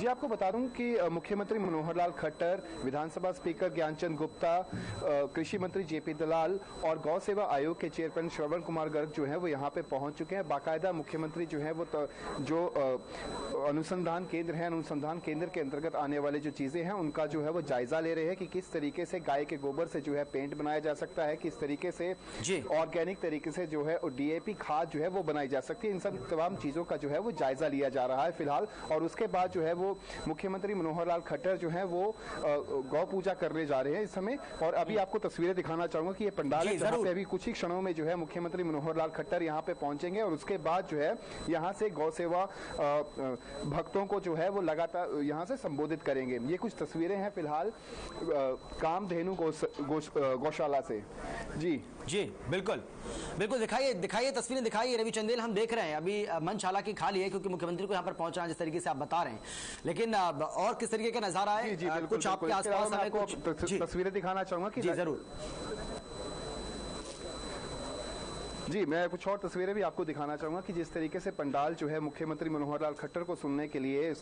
जी, आपको बता दूं कि मुख्यमंत्री मनोहर लाल खट्टर, विधानसभा स्पीकर ज्ञानचंद गुप्ता, कृषि मंत्री जेपी दलाल और गौ सेवा आयोग के चेयरमैन श्रवण कुमार गर्ग जो है वो यहाँ पे पहुंच चुके हैं। बाकायदा मुख्यमंत्री जो है वो जो अनुसंधान केंद्र है, अनुसंधान केंद्र के अंतर्गत आने वाले जो चीजें हैं उनका जो है वो जायजा ले रहे हैं कि किस तरीके से गाय के गोबर से जो है पेंट बनाया जा सकता है, किस तरीके से ऑर्गेनिक तरीके से जो है डीएपी खाद जो है वो बनाई जा सकती है। इन सब तमाम चीजों का जो है वो जायजा लिया जा रहा है फिलहाल। और उसके बाद जो है वो मुख्यमंत्री मनोहर लाल खट्टर जो है वो गौ पूजा करने जा रहे हैं इस समय। और अभी आपको तस्वीरें दिखाना चाहूंगा कि ये पंडाल है जहाँ पे अभी कुछ ही क्षणों में जो है मुख्यमंत्री मनोहर लाल खट्टर यहाँ पे पहुंचेंगे और उसके बाद जो है यहाँ से गौ सेवा भक्तों को जो है वो लगातार यहाँ से संबोधित करेंगे। ये कुछ तस्वीरें हैं फिलहाल कामधेनु गौशाला से। जी जी बिल्कुल बिल्कुल, दिखाइए तस्वीरें दिखाइए। रवि चंदेल, हम देख रहे हैं अभी मंच हालांकि खाली है क्योंकि मुख्यमंत्री को यहाँ पर पहुंचना जिस तरीके से आप बता रहे हैं, लेकिन और किस तरीके का नजारा है कुछ आपके आसपास हमें कुछ तस्वीरें दिखाना चाहूंगा कि जी जरूर। जी, मैं कुछ और तस्वीरें भी आपको दिखाना चाहूंगा कि जिस तरीके से पंडाल जो है मुख्यमंत्री मनोहर लाल खट्टर को सुनने के लिए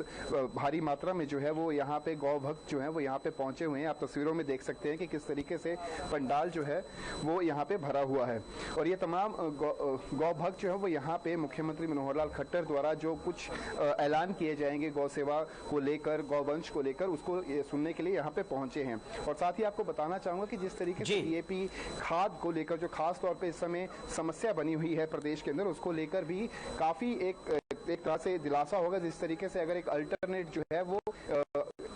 भारी मात्रा में जो है वो यहाँ पे गौ भक्त जो है वो यहाँ पे पहुंचे हुए हैं। आप तस्वीरों में देख सकते हैं कि किस तरीके से पंडाल जो है वो यहाँ पे भरा हुआ है। और ये तमाम गौ भक्त जो है वो यहाँ पे मुख्यमंत्री मनोहर लाल खट्टर द्वारा जो कुछ ऐलान किए जाएंगे गौ सेवा को लेकर, गौवंश को लेकर, उसको सुनने के लिए यहाँ पे पहुंचे हैं। और साथ ही आपको बताना चाहूंगा कि जिस तरीके से डीएपी खाद को लेकर जो खास तौर पर इस समय समस्या बनी हुई है प्रदेश के अंदर, उसको लेकर भी काफी एक तरह से दिलासा होगा। जिस तरीके से अगर एक अल्टरनेट जो है वो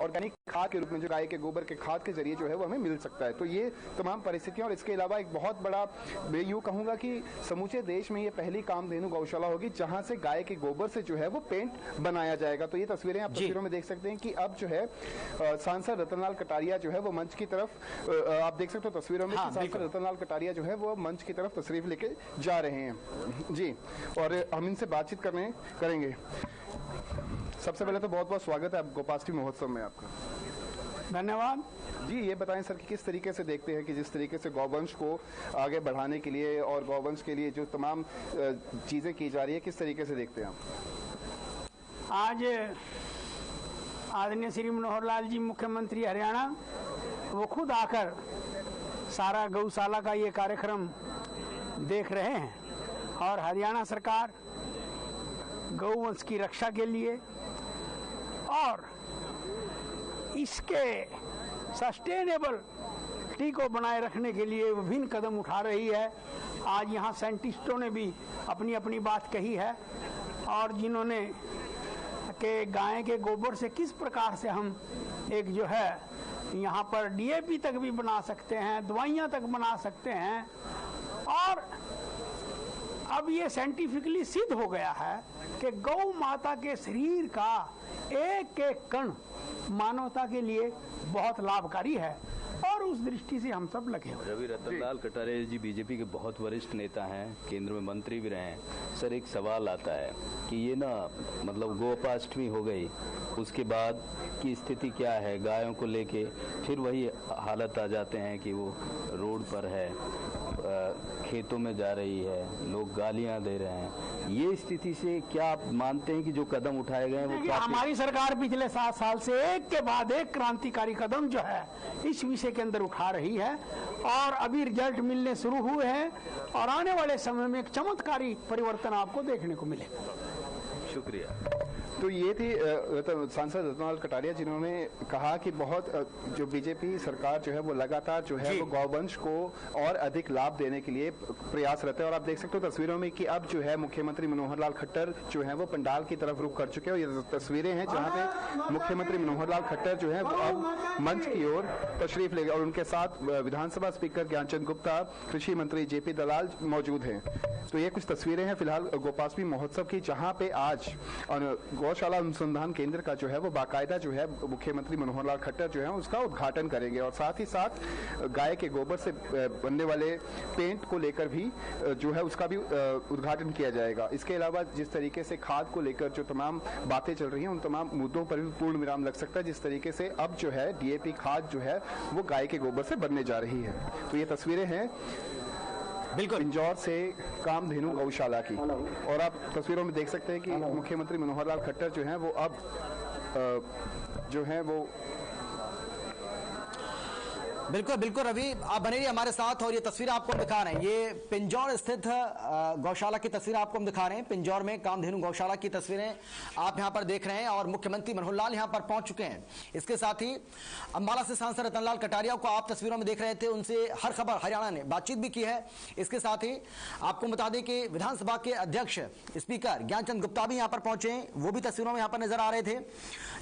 ऑर्गेनिक खाद के रूप में जो गाय के गोबर के खाद के जरिए जो है वो हमें मिल सकता है। तो ये तमाम परिस्थितियां और इसके अलावा एक बहुत बड़ा, मैं यूं कहूंगा कि समूचे देश में ये पहली कामधेनु गौशाला होगी जहां से गाय के गोबर से जो है वो पेंट बनाया जाएगा। तो ये तस्वीरें आप तस्वीरों में देख सकते हैं कि अब जो है सांसद रतनलाल कटारिया जो है वो मंच की तरफ, आप देख सकते हो तस्वीरों में सांसद रतनलाल कटारिया जो है वो मंच की तरफ तशरीफ लेके जा रहे हैं। जी, और हम इनसे बातचीत करेंगे। सबसे पहले तो बहुत बहुत स्वागत है गोपाष्टमी महोत्सव में आपका। धन्यवाद जी। ये बताएं सर कि किस तरीके से देखते हैं कि जिस तरीके से गौवंश को आगे बढ़ाने के लिए और गौवंश के लिए जो तमाम चीजें की जा रही है, किस तरीके से देखते हैं आप? आज आदरणीय श्री मनोहर लाल जी मुख्यमंत्री हरियाणा वो खुद आकर सारा गौशाला का ये कार्यक्रम देख रहे हैं और हरियाणा सरकार गौवंश की रक्षा के लिए और इसके सस्टेनेबल को बनाए रखने के लिए विभिन्न कदम उठा रही है। आज यहाँ साइंटिस्टों ने भी अपनी अपनी बात कही है और जिन्होंने के गाय के गोबर से किस प्रकार से हम एक जो है यहाँ पर डीएपी तक भी बना सकते हैं, दवाइयाँ तक बना सकते हैं। और अब ये साइंटिफिकली सिद्ध हो गया है कि गौ माता के शरीर का एक एक कण मानवता के लिए बहुत लाभकारी है और उस दृष्टि से हम सब लगे हुए। रवि रतनलाल कटारिया जी बीजेपी के बहुत वरिष्ठ नेता हैं, केंद्र में मंत्री भी रहे हैं। सर, एक सवाल आता है कि ये ना मतलब गोपाष्टमी हो गई, उसके बाद की स्थिति क्या है गायों को लेके? फिर वही हालत आ जाते हैं कि वो रोड पर है, खेतों में जा रही है, लोग गालियां दे रहे हैं। ये स्थिति से क्या आप मानते हैं कि जो कदम उठाए गए हैं वो हमारी सरकार पिछले 7 साल से एक के बाद एक क्रांतिकारी कदम जो है इस विषय के अंदर उठा रही है और अभी रिजल्ट मिलने शुरू हुए हैं और आने वाले समय में एक चमत्कारी परिवर्तन आपको देखने को मिलेगा। शुक्रिया। तो ये थी सांसद रतनलाल कटारिया जिन्होंने कहा कि बहुत जो बीजेपी सरकार जो है वो लगातार जो है वो गौवंश को और अधिक लाभ देने के लिए प्रयासरत है। और आप देख सकते हो तस्वीरों में कि अब जो है मुख्यमंत्री मनोहर लाल खट्टर जो है वो पंडाल की तरफ रुख कर चुके हैं। और ये तस्वीरें हैं जहां पे मुख्यमंत्री मनोहर लाल खट्टर जो है वो अब मंच की ओर तशरीफ ले गए और उनके साथ विधानसभा स्पीकर ज्ञानचंद गुप्ता, कृषि मंत्री जेपी दलाल मौजूद हैं। तो ये कुछ तस्वीरें हैं फिलहाल गोपाष्टमी महोत्सव की, जहां पे आज गौशाला अनुसंधान केंद्र का जो है वो बाकायदा जो है मुख्यमंत्री मनोहर लाल खट्टर जो है उसका उद्घाटन करेंगे और साथ ही साथ गाय के गोबर से बनने वाले पेंट को लेकर भी जो है उसका भी उद्घाटन किया जाएगा। इसके अलावा जिस तरीके से खाद को लेकर जो तमाम बातें चल रही हैं उन तमाम मुद्दों पर भी पूर्ण विराम लग सकता है, जिस तरीके से अब जो है डीएपी खाद जो है वो गाय के गोबर से बनने जा रही है। तो ये तस्वीरें हैं बिल्कुल पिंजौर से कामधेनु गौशाला की, और आप तस्वीरों में देख सकते हैं कि मुख्यमंत्री मनोहर लाल खट्टर जो हैं वो अब जो हैं वो बिल्कुल बिल्कुल रवि, आप बने रहिए हमारे साथ और ये तस्वीर आपको दिखा रहे हैं। ये पिंजौर स्थित गौशाला की तस्वीर आपको हम दिखा रहे हैं। पिंजौर में कामधेनु गौशाला की तस्वीरें आप यहां पर देख रहे हैं और मुख्यमंत्री मनोहर लाल यहां पर पहुंच चुके हैं। इसके साथ ही अंबाला से सांसद रतनलाल कटारिया को आप तस्वीरों में देख रहे थे, उनसे हर खबर हरियाणा ने बातचीत भी की है। इसके साथ ही आपको बता दें कि विधानसभा के अध्यक्ष स्पीकर ज्ञानचंद गुप्ता भी यहां पर पहुंचे, वो भी तस्वीरों में यहां पर नजर आ रहे थे।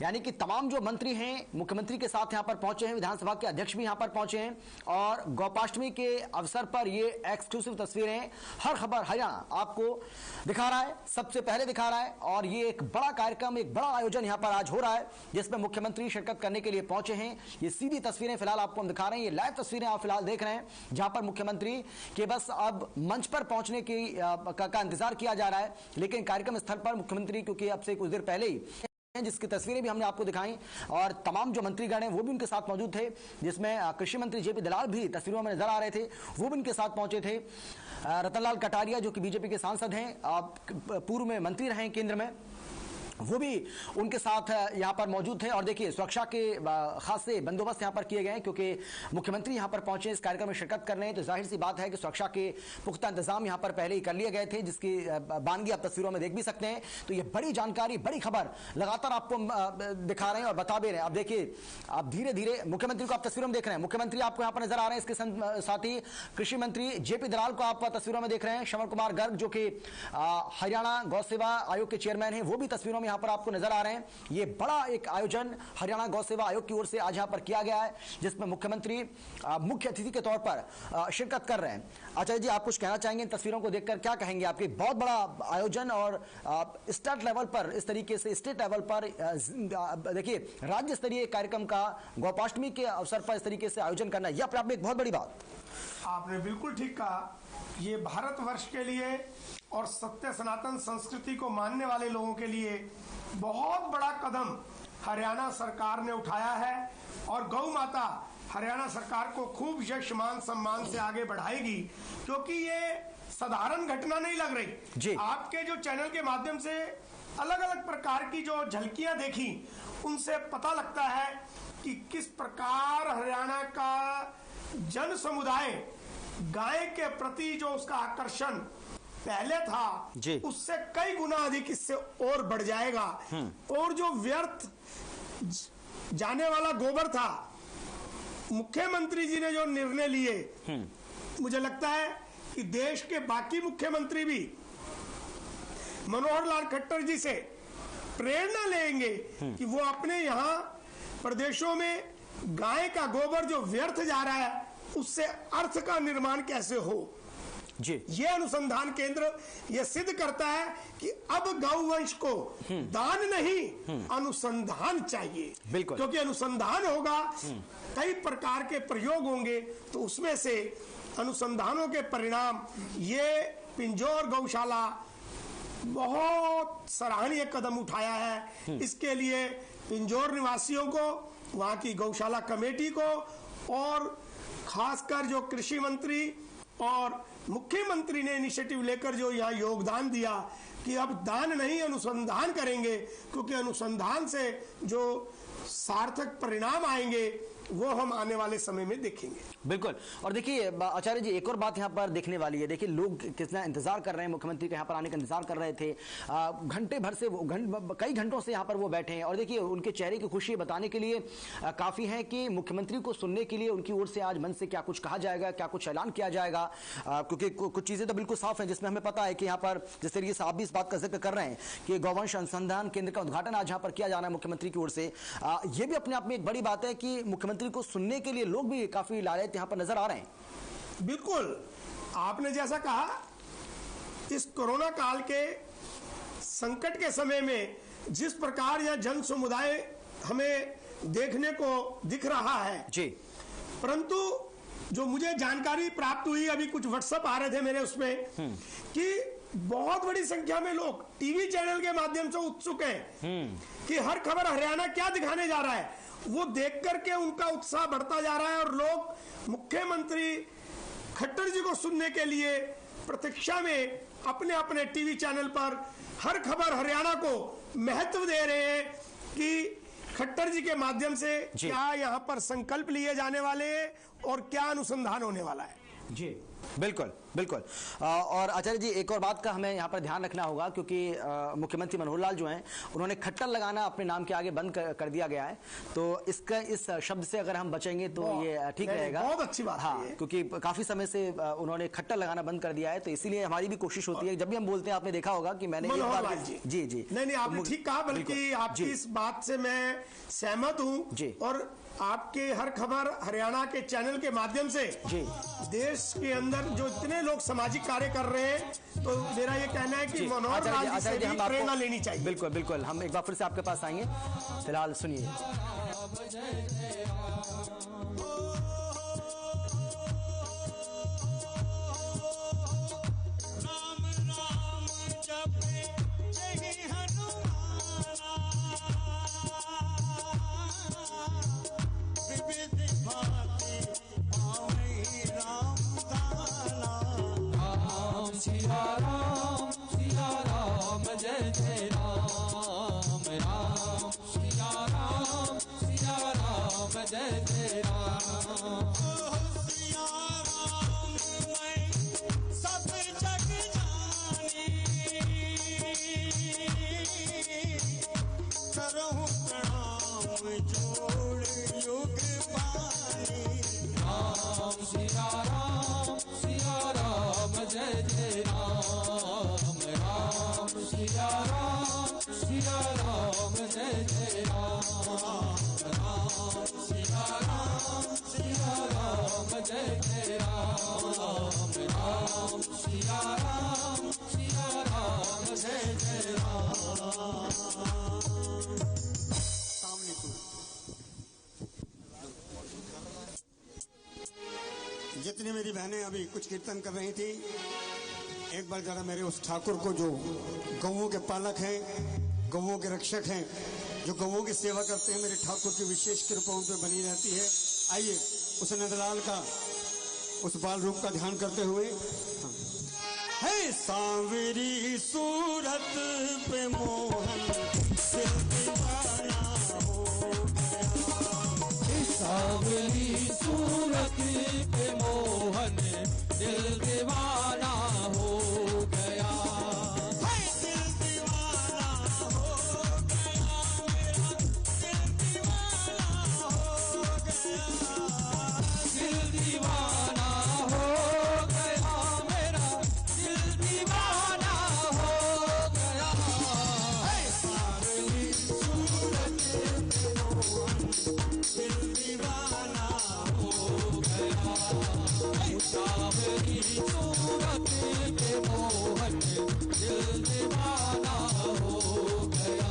यानी कि तमाम जो मंत्री हैं मुख्यमंत्री के साथ यहां पर पहुंचे हैं, विधानसभा के अध्यक्ष भी यहां पर पहुंचे हैं और गोपाष्टमी के अवसर पर ये एक्सक्लूसिव तस्वीरें हर खबर हरियाणा आपको दिखा रहा है, सबसे पहले दिखा रहा है। और ये एक बड़ा कार्यक्रम, एक बड़ा आयोजन यहां पर आज हो रहा है जिसमें मुख्यमंत्री शिरकत करने के लिए पहुंचे हैं। ये सीधी तस्वीरें फिलहाल आपको हम दिखा रहे हैं, ये लाइव तस्वीरें आप फिलहाल देख रहे हैं जहां पर मुख्यमंत्री के बस अब मंच पर पहुंचने की का इंतजार किया जा रहा है। लेकिन कार्यक्रम स्थल पर मुख्यमंत्री क्योंकि अब से कुछ देर पहले ही जिसकी तस्वीरें भी हमने आपको दिखाई और तमाम जो मंत्रीगण हैं वो भी उनके साथ मौजूद थे, जिसमें कृषि मंत्री जेपी दलाल भी तस्वीरों में नजर आ रहे थे, वो भी उनके साथ पहुंचे थे। रतनलाल कटारिया जो कि बीजेपी के सांसद हैं, पूर्व में मंत्री रहे हैं केंद्र में, वो भी उनके साथ यहां पर मौजूद थे। और देखिए सुरक्षा के खासे बंदोबस्त यहां पर किए गए हैं क्योंकि मुख्यमंत्री यहां पर पहुंचे इस कार्यक्रम में शिरकत करने, तो जाहिर सी बात है कि सुरक्षा के पुख्ता इंतजाम यहां पर पहले ही कर लिए गए थे, जिसकी बानगी आप तस्वीरों में देख भी सकते हैं। तो ये बड़ी जानकारी, बड़ी खबर लगातार आपको दिखा रहे हैं और बता भी रहे हैं। अब देखिए आप धीरे धीरे मुख्यमंत्री को आप तस्वीरों में देख रहे हैं, मुख्यमंत्री आपको यहां पर नजर आ रहे हैं। इसके साथ ही कृषि मंत्री जेपी दलाल को आप तस्वीरों में देख रहे हैं। श्रवण कुमार गर्ग जो कि हरियाणा गौ सेवा आयोग के चेयरमैन हैं, वो भी तस्वीरों में यहां पर आपको नजर आ रहे हैं। ये बड़ा एक आयोजन हरियाणा गौ सेवा आयोग की ओर से आज यहां पर किया गया है जिसमें मुख्यमंत्री मुख्य अतिथि के तौर पर शिरकत कर रहे हैं। आचार्य जी, आप कुछ कहना चाहेंगे इन तस्वीरों को देखकर, क्या कहेंगे? आपके बहुत बड़ा आयोजन और स्टेट लेवल पर, इस तरीके से स्टेट लेवल पर देखिए राज्य स्तरीय कार्यक्रम का गोपाष्टमी के अवसर पर इस तरीके से आयोजन करना, यह अपने आप में एक बहुत बड़ी बात। आपने बिल्कुल ठीक कहा, ये भारतवर्ष के लिए और सत्य सनातन संस्कृति को मानने वाले लोगों के लिए बहुत बड़ा कदम हरियाणा सरकार ने उठाया है और गौ माता हरियाणा सरकार को खूब यश मान सम्मान से आगे बढ़ाएगी, क्योंकि ये साधारण घटना नहीं लग रही जी। आपके जो चैनल के माध्यम से अलग अलग प्रकार की जो झलकियां देखी, उनसे पता लगता है कि किस प्रकार हरियाणा का जन समुदाय गाय के प्रति जो उसका आकर्षण पहले था उससे कई गुना अधिक इससे और बढ़ जाएगा। और जो व्यर्थ जाने वाला गोबर था, मुख्यमंत्री जी ने जो निर्णय लिए, मुझे लगता है कि देश के बाकी मुख्यमंत्री भी मनोहर लाल खट्टर जी से प्रेरणा लेंगे कि वो अपने यहाँ प्रदेशों में गाय का गोबर जो व्यर्थ जा रहा है उससे अर्थ का निर्माण कैसे हो जी। ये अनुसंधान केंद्र ये सिद्ध करता है कि अब गौवंश को दान नहीं अनुसंधान चाहिए, बिल्कुल, क्योंकि अनुसंधान होगा, कई प्रकार के प्रयोग होंगे, तो उसमें से अनुसंधानों के परिणाम ये पिंजौर गौशाला बहुत सराहनीय कदम उठाया है। इसके लिए पिंजौर निवासियों को, वहां की गौशाला कमेटी को और खासकर जो कृषि मंत्री और मुख्यमंत्री ने इनिशिएटिव लेकर जो यहाँ योगदान दिया कि अब दान नहीं अनुसंधान करेंगे, क्योंकि अनुसंधान से जो सार्थक परिणाम आएंगे वो हम आने वाले समय में देखेंगे। बिल्कुल। और देखिए आचार्य जी, एक और बात यहाँ पर देखने वाली है। देखिए लोग कितना इंतजार कर रहे हैं, मुख्यमंत्री के यहाँ पर आने का इंतजार कर रहे थे, घंटे भर से कई घंटों से यहाँ पर वो बैठे हैं और देखिए उनके चेहरे की खुशी बताने के लिए काफी है कि मुख्यमंत्री को सुनने के लिए उनकी ओर से आज मन से क्या कुछ कहा जाएगा, क्या कुछ ऐलान किया जाएगा, क्योंकि कुछ चीजें तो बिल्कुल साफ है जिसमें हमें पता है कि यहाँ पर जिस तरीके से आप भी इस बात का जिक्र कर रहे हैं कि गौवंश अनुसंधान केंद्र का उद्घाटन आज यहाँ पर किया जाना है मुख्यमंत्री की ओर से, यह भी अपने आप में एक बड़ी बात है कि मुख्यमंत्री को सुनने के लिए लोग भी काफी लालायित यहां पर नजर आ रहे हैं। बिल्कुल, आपने जैसा कहा, इस कोरोना काल के संकट के समय में जिस प्रकार यह जन समुदाय हमें देखने को दिख रहा है जी, परंतु जो मुझे जानकारी प्राप्त हुई, अभी कुछ व्हाट्सएप आ रहे थे मेरे उसमें कि बहुत बड़ी संख्या में लोग टीवी चैनल के माध्यम से उत्सुक हैं कि हर खबर हरियाणा क्या दिखाने जा रहा है, वो देख करके उनका उत्साह बढ़ता जा रहा है और लोग मुख्यमंत्री खट्टर जी को सुनने के लिए प्रतीक्षा में अपने अपने टीवी चैनल पर हर खबर हरियाणा को महत्व दे रहे हैं कि खट्टर जी के माध्यम से क्या यहाँ पर संकल्प लिए जाने वाले हैं और क्या अनुसंधान होने वाला है। जी बिल्कुल बिल्कुल। और आचार्य जी एक और बात का हमें यहाँ पर ध्यान रखना होगा, क्योंकि मुख्यमंत्री मनोहर लाल जो हैं उन्होंने खट्टर लगाना अपने नाम के आगे बंद कर दिया गया है, तो इसका इस शब्द से अगर हम बचेंगे तो ये ठीक रहेगा। बहुत अच्छी बात हाँ, क्योंकि काफी समय से उन्होंने खट्टर लगाना बंद कर दिया है, तो इसीलिए हमारी भी कोशिश होती है जब भी हम बोलते हैं, आपने देखा होगा कि मैंने जी जी नहीं आपने ठीक कहा, बल्कि आपकी इस बात से मैं सहमत हूँ। और आपके हर खबर हरियाणा के चैनल के माध्यम से देश के अंदर जो इतने लोग सामाजिक कार्य कर रहे हैं, तो मेरा ये कहना है कि मनोहर लाल जी से भी प्रेरणा लेनी चाहिए। बिल्कुल बिल्कुल, हम एक बार फिर से आपके पास आएंगे, फिलहाल सुनिए। सिया राम जय जय राम, राम सिया राम जय जय राम। सिया राम मैं सब जग जानी, करहूँ प्रणाम जोड़ युग पानी। राम सिया राम जय जय राम, राम सिया राम जय जय राम, राम सिया राम जय जय राम, राम सिया राम जय जय राम। सामने तू जितनी मेरी बहनें अभी कुछ कीर्तन कर रही थी, एक बार जरा मेरे उस ठाकुर को जो गौओं के पालक हैं, गौओं के रक्षक हैं, जो गौओं की सेवा करते हैं, मेरे ठाकुर की विशेष कृपा उन पर बनी रहती है। आइए उस नंदलाल का उस बाल रूप का ध्यान करते हुए। है सांवरी सूरत पे मोहन दिल दीवाना हो गया, सांवरी सूरत पे मोहन दिल दीवाना हो गया, दिल दीवाना हो गया, मेरा दिल दीवाना हो गया, दिल दीवाना हो गया, मेरा दिल दीवाना हो गया। सावली सूरत पे मोहन दिल दीवाना हो गया, सावली सूरत पे मोहन दिल दीवाना हो गया।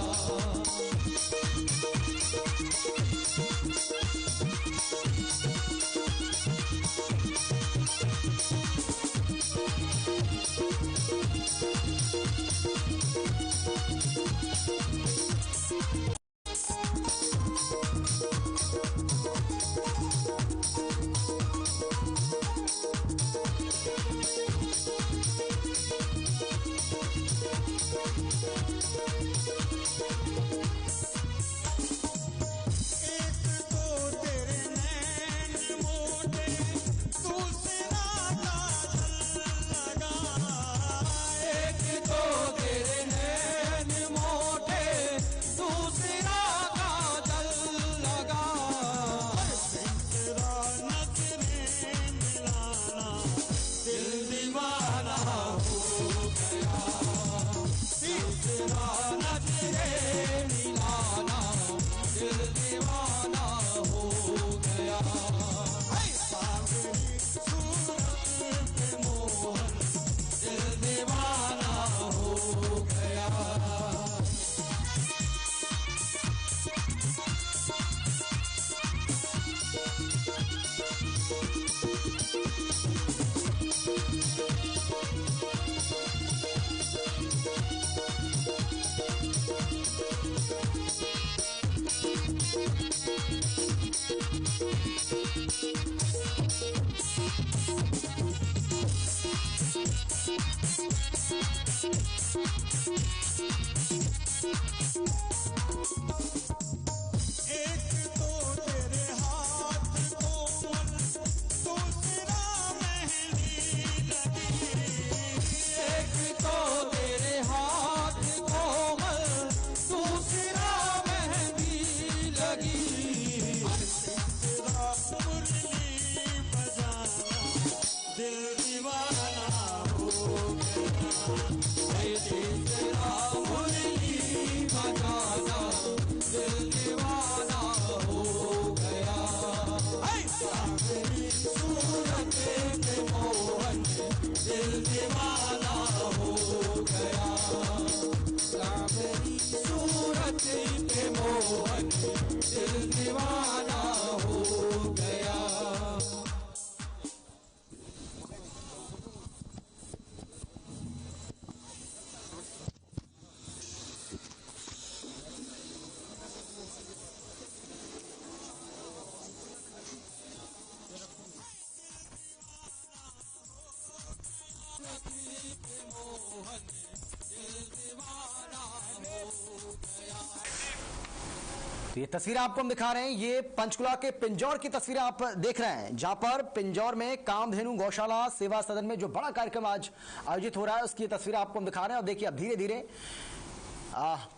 ये तस्वीरें आपको हम दिखा रहे हैं, ये पंचकुला के पिंजौर की तस्वीरें आप देख रहे हैं, जहां पर पिंजौर में कामधेनु गौशाला सेवा सदन में जो बड़ा कार्यक्रम आज आयोजित हो रहा है उसकी तस्वीरें आपको हम दिखा रहे हैं। और देखिए अब धीरे धीरे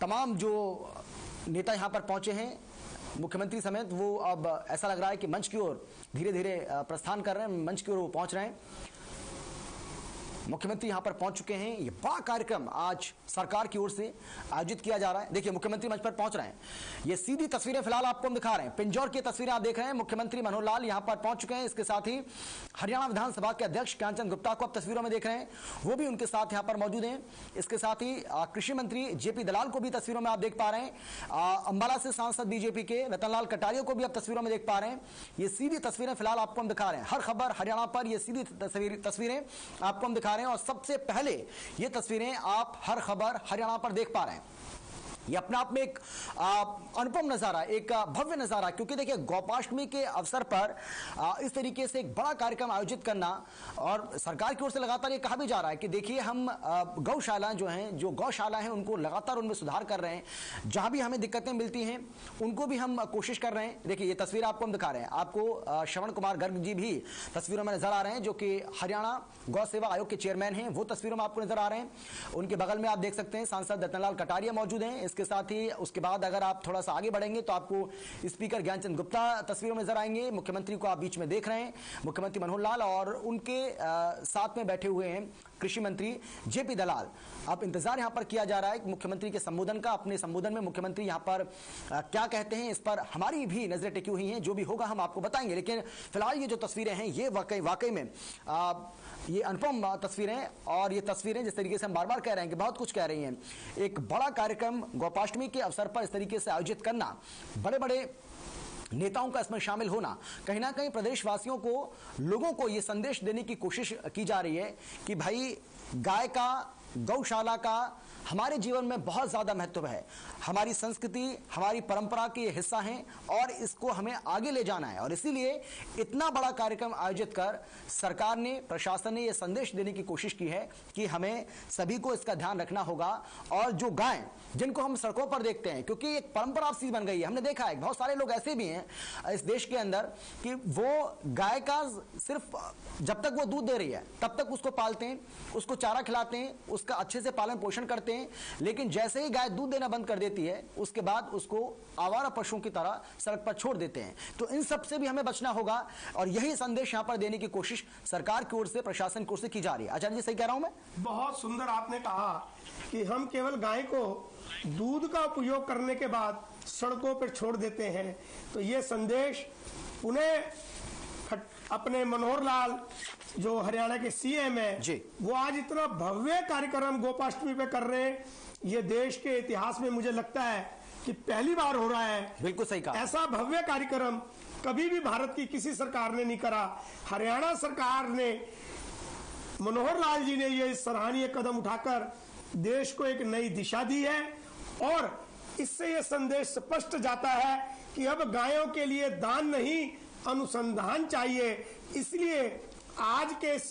तमाम जो नेता यहां पर पहुंचे हैं, मुख्यमंत्री समेत, वो अब ऐसा लग रहा है कि मंच की ओर धीरे धीरे प्रस्थान कर रहे हैं, मंच की ओर वो पहुंच रहे हैं। मुख्यमंत्री यहां पर पहुंच चुके हैं। ये बड़ा कार्यक्रम आज सरकार की ओर से आयोजित किया जा रहा है। देखिए मुख्यमंत्री मंच पर पहुंच रहे हैं। ये सीधी तस्वीरें फिलहाल आपको हम दिखा रहे हैं, पिंजौर की तस्वीरें आप देख रहे हैं। मुख्यमंत्री मनोहर लाल यहां पर पहुंच चुके हैं। इसके साथ ही हरियाणा विधानसभा के अध्यक्ष ज्ञानचंद गुप्ता को आप तस्वीरों में देख रहे हैं, वो भी उनके साथ यहां पर मौजूद हैं। इसके साथ ही कृषि मंत्री जेपी दलाल को भी तस्वीरों में आप देख पा रहे हैं। अंबाला से सांसद बीजेपी के रतनलाल कटारिया को भी आप तस्वीरों में देख पा रहे हैं। ये सीधी तस्वीरें फिलहाल आपको हम दिखा रहे हैं। हर खबर हरियाणा पर ये सीधी तस्वीरें आपको हम दिखा रहे हैं। और सबसे पहले ये तस्वीरें आप हर खबर हरियाणा पर देख पा रहे हैं। ये अपने आप में एक अनुपम नजारा, एक भव्य नजारा, क्योंकि देखिए गौपाष्टमी के अवसर पर इस तरीके से एक बड़ा कार्यक्रम आयोजित करना, और सरकार की ओर से लगातार ये कहा भी जा रहा है कि देखिए हम गौशाला जो हैं, जो गौशाला हैं, उनको लगातार उनमें सुधार कर रहे हैं। जहां भी हमें दिक्कतें मिलती हैं उनको भी हम कोशिश कर रहे हैं। देखिए ये तस्वीर आपको हम दिखा रहे हैं। आपको श्रवण कुमार गर्ग जी भी तस्वीरों में नजर आ रहे हैं, जो कि हरियाणा गौ सेवा आयोग के चेयरमैन हैं, वो तस्वीरों में आपको नजर आ रहे हैं। उनके बगल में आप देख सकते हैं सांसद रतनलाल कटारिया मौजूद हैं। इसके साथ ही उसके बाद अगर आप थोड़ा सा आगे बढ़ेंगे तो आपको स्पीकर ज्ञानचंद गुप्ता तस्वीरों में नजर आएंगे। मुख्यमंत्री को आप बीच में देख रहे हैं, मुख्यमंत्री मनोहर लाल, और उनके साथ में बैठे हुए हैं कृषि मंत्री जेपी दलाल। अब इंतजार यहां पर किया जा रहा है कि मुख्यमंत्री के संबोधन का। अपने संबोधन में मुख्यमंत्री यहां पर क्या कहते हैं, इस पर हमारी भी नजरें टिकी हुई हैं। जो भी होगा हम आपको बताएंगे, लेकिन फिलहाल ये जो तस्वीरें हैं ये वाकई में ये अनुपम तस्वीरें, और ये तस्वीरें जिस तरीके से हम बार बार कह रहे हैं कि बहुत कुछ कह रही हैं। एक बड़ा कार्यक्रम गौपाष्टमी के अवसर पर इस तरीके से आयोजित करना, बड़े बड़े नेताओं का इसमें शामिल होना, कहीं ना कहीं प्रदेशवासियों को, लोगों को ये संदेश देने की कोशिश की जा रही है कि भाई गाय का, गौशाला का हमारे जीवन में बहुत ज्यादा महत्व है। हमारी संस्कृति, हमारी परंपरा के हिस्सा हैं और इसको हमें आगे ले जाना है। और इसीलिए इतना बड़ा कार्यक्रम आयोजित कर सरकार ने, प्रशासन ने यह संदेश देने की कोशिश की है कि हमें सभी को इसका ध्यान रखना होगा। और जो गाय, जिनको हम सड़कों पर देखते हैं, क्योंकि एक परंपरा सी बन गई है, हमने देखा है बहुत सारे लोग ऐसे भी हैं इस देश के अंदर कि वो गाय का सिर्फ जब तक वो दूध दे रही है तब तक उसको पालते हैं, उसको चारा खिलाते हैं, उसका अच्छे से पालन पोषण करते हैं। लेकिन जैसे ही गाय दूध देना बंद कर देती है उसके बाद उसको आवारा पशुओं की तरह सड़क पर छोड़ देते हैं। तो इन सब से भी हमें बचना होगा, और यही संदेश यहां पर देने की कोशिश सरकार की ओर से, प्रशासन की ओर से की जा रही है। आचार्य जी सही कह रहा हूं मैं? बहुत सुंदर आपने कहा कि हम केवल गाय को दूध का उपयोग करने के बाद सड़कों पर छोड़ देते हैं। तो ये संदेश पुनः अपने मनोहर लाल जो हरियाणा के सीएम है, वो आज इतना भव्य कार्यक्रम गोपाष्टमी पे कर रहे हैं। ये देश के इतिहास में मुझे लगता है कि पहली बार हो रहा है। बिल्कुल सही कहा। ऐसा भव्य कार्यक्रम कभी भी भारत की किसी सरकार ने नहीं करा। हरियाणा सरकार ने, मनोहर लाल जी ने ये सराहनीय कदम उठाकर देश को एक नई दिशा दी है। और इससे ये संदेश स्पष्ट जाता है कि अब गायों के लिए दान नहीं, अनुसंधान चाहिए। इसलिए आज के इस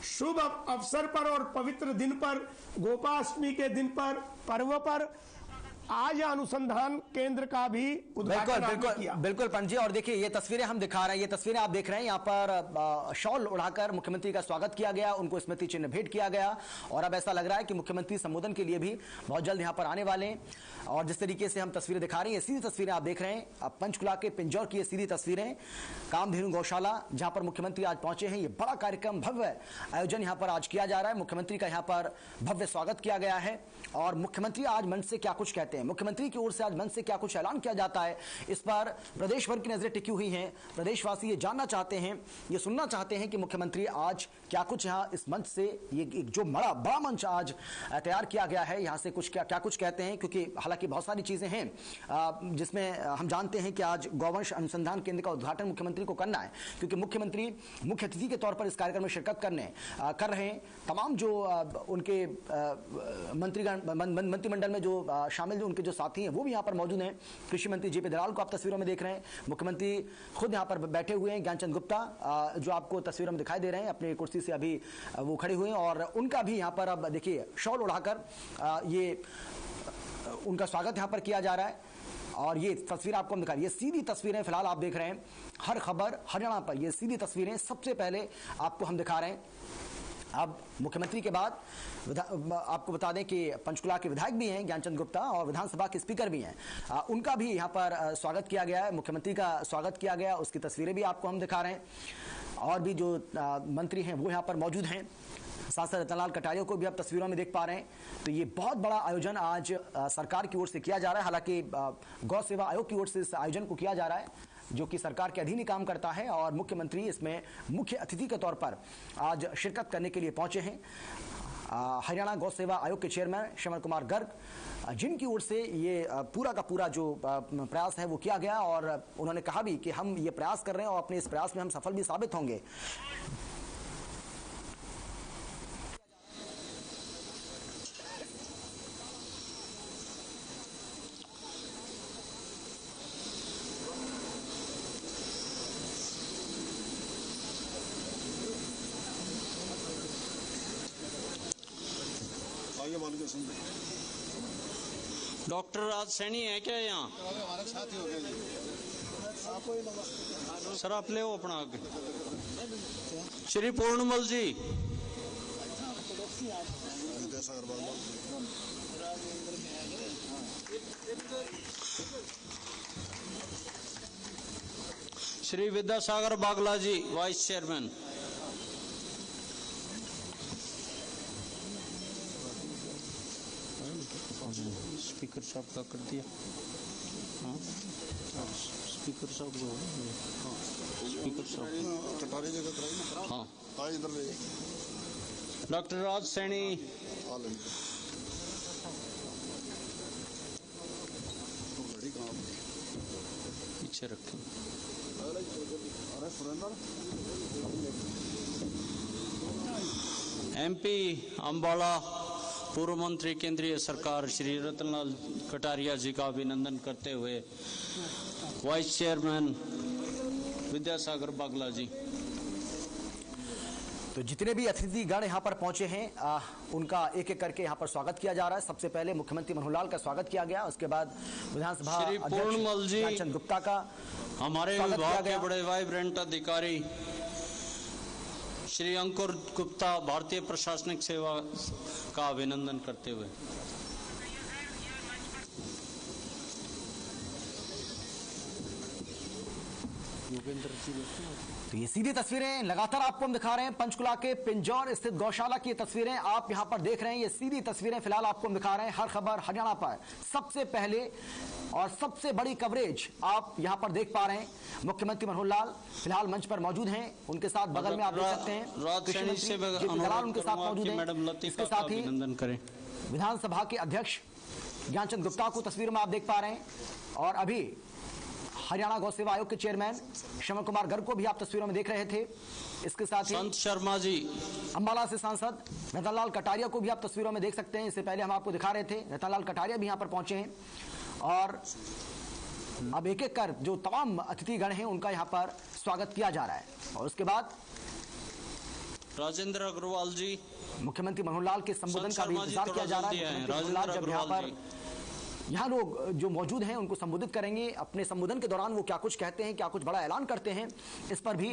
शुभ अवसर पर और पवित्र दिन पर, गोपाष्टमी के दिन पर, पर्व पर, आज अनुसंधान केंद्र का भी उद्घाटन किया। बिल्कुल पंत जी, और देखिए ये तस्वीरें हम दिखा रहे हैं, ये तस्वीरें आप देख रहे हैं, यहाँ पर शॉल उड़ाकर मुख्यमंत्री का स्वागत किया गया, उनको स्मृति चिन्ह भेंट किया गया और अब ऐसा लग रहा है कि मुख्यमंत्री संबोधन के लिए भी बहुत जल्द यहाँ पर आने वाले हैं। और जिस तरीके से हम तस्वीरें दिखा रहे हैं, सीधी तस्वीरें आप देख रहे हैं पंचकुला के पिंजौर की, ये सीधी तस्वीरें कामधेनु गौशाला जहां पर मुख्यमंत्री आज पहुंचे हैं। ये बड़ा कार्यक्रम, भव्य आयोजन यहां पर आज किया जा रहा है, मुख्यमंत्री का यहां पर भव्य स्वागत किया गया है। और मुख्यमंत्री आज मंच से क्या कुछ कहते हैं, मुख्यमंत्री की ओर से आज मंच से क्या कुछ ऐलान किया जाता है, इस पर प्रदेश भर की नजरें टिकी हुई हैं। प्रदेशवासी ये जानना चाहते हैं, ये सुनना चाहते हैं कि मुख्यमंत्री आज क्या कुछ यहाँ इस मंच से, ये जो बड़ा मंच आज तैयार किया गया है, यहाँ से कुछ क्या कुछ कहते हैं। क्योंकि हालांकि बहुत सारी चीजें हैं जिसमें हम जानते हैं कि आज गौवंश अनुसंधान केंद्र का उद्घाटन मुख्यमंत्री को करना है, क्योंकि मुख्यमंत्री मुख्य अतिथि के तौर पर इस कार्यक्रम में शिरकत कर रहे हैं। तमाम जो उनके मंत्रिमंडल में जो शामिल जो उनके जो साथी हैं वो भी यहाँ पर मौजूद हैं। कृषि मंत्री जेपी दलाल को आप तस्वीरों में देख रहे हैं, मुख्यमंत्री खुद यहाँ पर बैठे हुए हैं। ज्ञानचंद गुप्ता जो आपको तस्वीरों में दिखाई दे रहे हैं, अपनी कुर्सी से अभी वो खड़े हुए हैं और उनका भी यहाँ पर अब देखिए शॉल उड़ाकर ये उनका स्वागत यहाँ पर किया जा रहा है। और ये तस्वीर आपको हम दिखा रहे हैं, ये सीधी तस्वीरें फिलहाल आप देख रहे हैं हर खबर हरियाणा पर, ये सीधी तस्वीरें सबसे पहले आपको हम दिखा रहे हैं। अब मुख्यमंत्री के बाद आपको बता दें कि पंचकुला के विधायक भी हैं ज्ञानचंद गुप्ता और विधानसभा के स्पीकर भी हैं, उनका भी यहाँ पर स्वागत किया गया है, मुख्यमंत्री का स्वागत किया गया, उसकी तस्वीरें भी आपको हम दिखा रहे हैं। और भी जो मंत्री हैं वो यहाँ पर मौजूद हैं, सांसद रतनलाल कटारिया को भी आप तस्वीरों में देख पा रहे हैं। तो ये बहुत बड़ा आयोजन आज सरकार की ओर से किया जा रहा है। हालांकि गौ सेवा आयोग की ओर से इस आयोजन को किया जा रहा है, जो कि सरकार के अधीन ही काम करता है, और मुख्यमंत्री इसमें मुख्य अतिथि के तौर पर आज शिरकत करने के लिए पहुंचे हैं। हरियाणा गौ सेवा आयोग के चेयरमैन श्रवण कुमार गर्ग, जिनकी ओर से ये पूरा का पूरा जो प्रयास है वो किया गया, और उन्होंने कहा भी कि हम ये प्रयास कर रहे हैं और अपने इस प्रयास में हम सफल भी साबित होंगे। डॉक्टर राज सैनी है क्या यहाँ? हमारे साथी हो गए जी। सर आप ले अपना आगे। श्री पूर्णमल जी, श्री विद्यासागर बागला जी वाइस चेयरमैन, स्पीकर साहब का कर दिया। हाँ स्पीकर साहब को, हाँ स्पीकर साहब, हाँ डॉक्टर राज सैनी, पीछे रखें। एमपी अम्बाला पूर्व मंत्री केंद्रीय सरकार श्री रतनलाल कटारिया जी का अभिनंदन करते हुए वाइस चेयरमैन विद्यासागर बागला जी। तो जितने भी अतिथिगण यहाँ पर पहुंचे हैं उनका एक एक करके यहाँ पर स्वागत किया जा रहा है। सबसे पहले मुख्यमंत्री मनोहर लाल का स्वागत किया गया, उसके बाद विधानसभा श्री पूर्णमल जी, ज्ञानचंद गुप्ता का, हमारे विभाग के बड़े वाइब्रेंट अधिकारी श्री अंकुर गुप्ता भारतीय प्रशासनिक सेवा का अभिनंदन करते हुए। तो ये सीधी तस्वीरें लगातार आपको हम दिखा रहे हैं, पंचकुला के पिंजौर स्थित गौशाला की तस्वीरें आप यहां पर देख रहे हैं। ये सीधी तस्वीरें फिलहाल आपको हम दिखा रहे हैं हर खबर हरियाणा पर सबसे पहले और सबसे बड़ी कवरेज आप यहां पर देख पा रहे हैं। मुख्यमंत्री मनोहर लाल फिलहाल मंच पर मौजूद हैं, उनके साथ बगल में आप देख सकते हैं कृषि मंत्री जेपी दलाल उनके साथ मौजूद हैं। इसके साथ ही विधानसभा के अध्यक्ष ज्ञानचंद गुप्ता को तस्वीरों में आप देख पा रहे हैं, और अभी हरियाणा गौ सेवा आयोग के चेयरमैन श्रवण कुमार गर्ग को भी आप तस्वीरों में देख रहे थे। इसके साथ ही संत शर्मा जी, अंबाला से सांसद रतनलाल कटारिया को भी आप तस्वीरों में देख सकते हैं। इससे पहले हम आपको दिखा रहे थे रतनलाल कटारिया भी यहाँ पर पहुंचे हैं, और अब एक एक कर जो तमाम अतिथिगण हैं उनका यहाँ पर स्वागत किया जा रहा है। और उसके बाद राजेंद्र अग्रवाल जी, मुख्यमंत्री मनोहर लाल के संबोधन का भी इंतजार किया जा रहा है। राजेंद्र जब यहाँ पर यहाँ लोग जो मौजूद हैं उनको संबोधित करेंगे। अपने संबोधन के दौरान वो क्या कुछ कहते हैं, क्या कुछ बड़ा ऐलान करते हैं, इस पर भी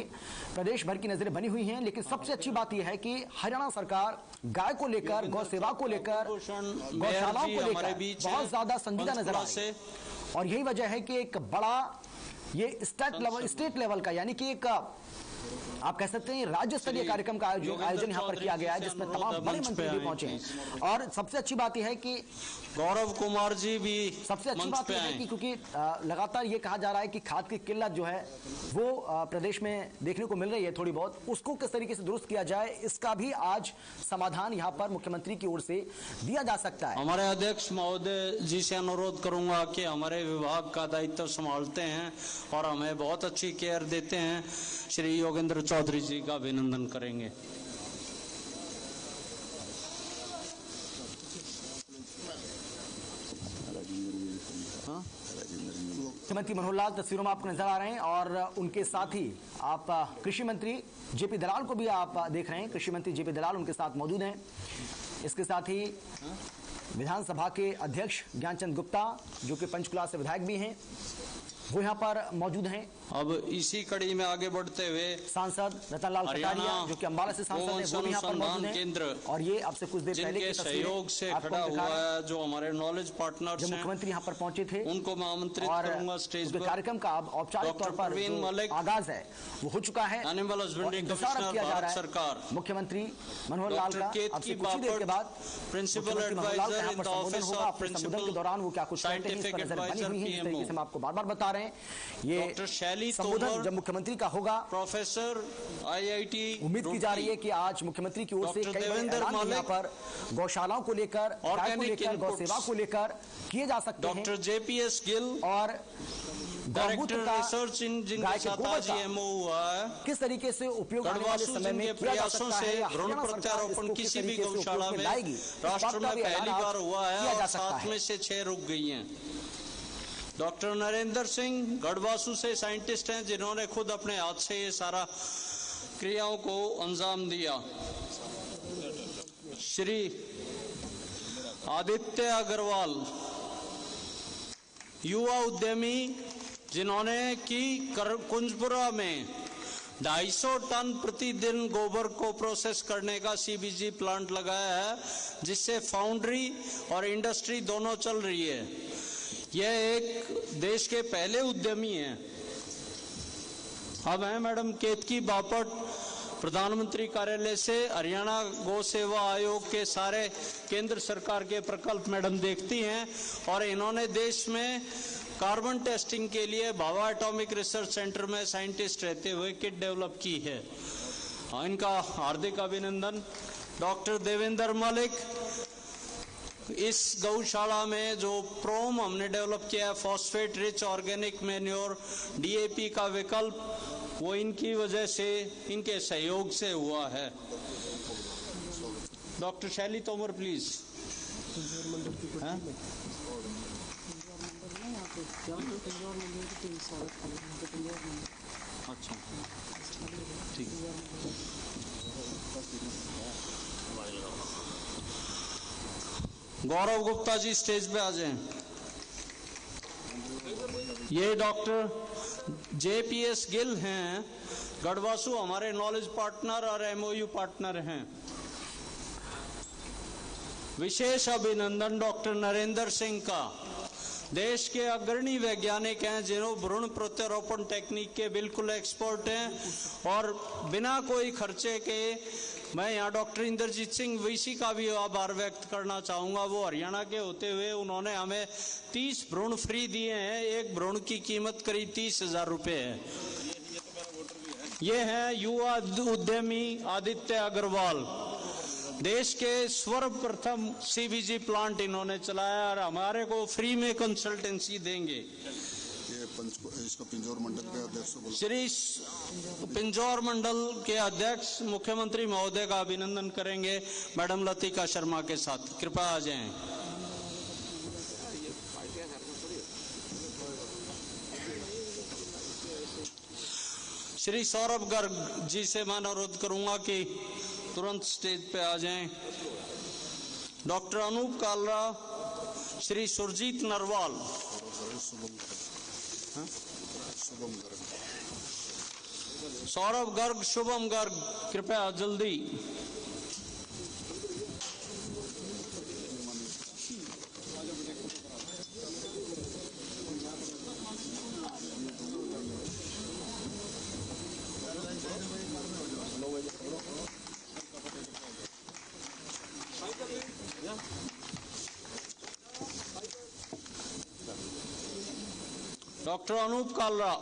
प्रदेश भर की नजरें बनी हुई हैं। लेकिन सबसे अच्छी बात यह है कि हरियाणा सरकार गाय को लेकर, गौ सेवा को लेकर, गौशालाओं को लेकर बहुत ज्यादा संजीदा नजर आ रही है। और यही वजह है कि एक बड़ा ये स्टेट लेवल का, यानी कि एक आप कह सकते हैं राज्य स्तरीय कार्यक्रम का आयोजन यहाँ पर किया गया है, जिसमें तमाम बड़े मंत्री भी पहुंचे हैं। और सबसे अच्छी बात यह है कि गौरव कुमार जी भी सबसे अच्छी बात यह है कि क्योंकि लगातार ये कहा जा रहा है कि खाद की किल्लत जो है वो प्रदेश में देखने को मिल रही है थोड़ी बहुत, उसको किस तरीके से दुरुस्त किया जाए, इसका भी आज समाधान यहाँ पर मुख्यमंत्री की ओर से दिया जा सकता है। हमारे अध्यक्ष महोदय जी से अनुरोध करूंगा कि हमारे विभाग का दायित्व संभालते हैं और हमें बहुत अच्छी केयर देते हैं, श्री योगेंद्र चौधरी जी का अभिनंदन करेंगे। मुख्यमंत्री मनोहर लाल तस्वीरों में आपको नजर आ रहे हैं और उनके साथ ही आप कृषि मंत्री जेपी दलाल को भी आप देख रहे हैं। कृषि मंत्री जेपी दलाल उनके साथ मौजूद हैं। इसके साथ ही विधानसभा के अध्यक्ष ज्ञानचंद गुप्ता जो कि पंचकुला से विधायक भी हैं, वो यहाँ पर मौजूद हैं। अब इसी कड़ी में आगे बढ़ते हुए सांसद रतनलाल कटारिया जो कि अंबाला से सांसद हैं, वो भी यहाँ पर मौजूद हैं। और ये आपसे कुछ देर पहले की सहयोग से खड़ा हुआ है जो हमारे नॉलेज पार्टनर्स हैं, मुख्यमंत्री यहाँ पर पहुंचे थे, उनको मैं आमंत्रित करूंगा स्टेज पर। कार्यक्रम का अब औपचारिक तौर पर आगाज है वो हो चुका है। एनिमल हस्बेंड्री कमिश्नर भारत सरकार मुख्यमंत्री मनोहर लाल का अब से कुछ देर के बाद principal advisor in the office of principal के दौरान वो क्या कुछ साइंटिफिक एडवाइजर पीएमओ, हम आपको बार-बार बता रहे हैं। ये डॉक्टर शैली संबोधन जब मुख्यमंत्री का होगा, प्रोफेसर आईआईटी, उम्मीद की जा रही है कि आज मुख्यमंत्री की ओर से कई बड़े ऐलान यहाँ पर गौशालाओं को लेकर, गाय को लेकर, गौ सेवा को लेकर किए जा सकते हैं। डॉक्टर जेपीएस गिल और डायरेक्टर रिसर्च इन जिनके साथ आज एमओ हुआ है, किस तरीके से उपयोग आने वाले समय में किया जा सकता है, भ्रूण प्रत्यारोपण किसी भी गौशाला में राष्ट्र में पहली बार हुआ है और 7 में से 6 रुक गई हैं। डॉक्टर नरेंद्र सिंह गढ़वासु से साइंटिस्ट हैं जिन्होंने खुद अपने हाथ से ये सारा क्रियाओं को अंजाम दिया। श्री आदित्य अग्रवाल युवा उद्यमी जिन्होंने की कुंजपुरा में 250 टन प्रतिदिन गोबर को प्रोसेस करने का सीबीजी प्लांट लगाया है, जिससे फाउंड्री और इंडस्ट्री दोनों चल रही है। यह एक देश के पहले उद्यमी हैं। अब है मैडम केतकी बापट प्रधानमंत्री कार्यालय से हरियाणा गौ सेवा आयोग के सारे केंद्र सरकार के प्रकल्प मैडम देखती हैं और इन्होंने देश में कार्बन टेस्टिंग के लिए भाभा एटॉमिक रिसर्च सेंटर में साइंटिस्ट रहते हुए किट डेवलप की है। इनका हार्दिक अभिनंदन। डॉक्टर देवेंद्र मलिक, इस गौशाला में जो प्रोम हमने डेवलप किया है, phosphate rich organic manure DAP का विकल्प, वो इनकी वजह से, इनके सहयोग से हुआ है। डॉक्टर शैली तोमर प्लीज। अच्छा ठीक। गौरव गुप्ता जी स्टेज पे आ जाएं। ये डॉक्टर जेपीएस गिल हैं, गढ़वासु हमारे नॉलेज पार्टनर और एमओयू पार्टनर हैं। विशेष अभिनंदन डॉक्टर नरेंद्र सिंह का, देश के अग्रणी वैज्ञानिक हैं जिन्होंने भ्रूण प्रत्यारोपण टेक्निक के बिल्कुल एक्सपर्ट हैं और बिना कोई खर्चे के मैं यहाँ डॉक्टर इंद्रजीत सिंह वीसी का भी आभार व्यक्त करना चाहूंगा। वो हरियाणा के होते हुए उन्होंने हमें 30 भ्रूण फ्री दिए हैं। एक भ्रूण की कीमत करीब 30,000 रुपए है। ये हैं युवा उद्यमी आदित्य अग्रवाल, देश के सर्वप्रथम सीबीजी प्लांट इन्होंने चलाया और हमारे को फ्री में कंसल्टेंसी देंगे। इसको पिंजौर मंडल के अध्यक्ष श्री पिंजौर मंडल के अध्यक्ष मुख्यमंत्री महोदय का अभिनंदन करेंगे मैडम लतिका शर्मा के साथ। कृपया आ जाएं। श्री सौरभ गर्ग जी से मैं अनुरोध करूंगा कि तुरंत स्टेज पे आ जाएं। डॉक्टर अनूप कालरा, श्री सुरजीत नरवाल, सौरभ गर्ग, शुभम गर्ग, कृपया जल्दी। डॉक्टर अनूप कालरा,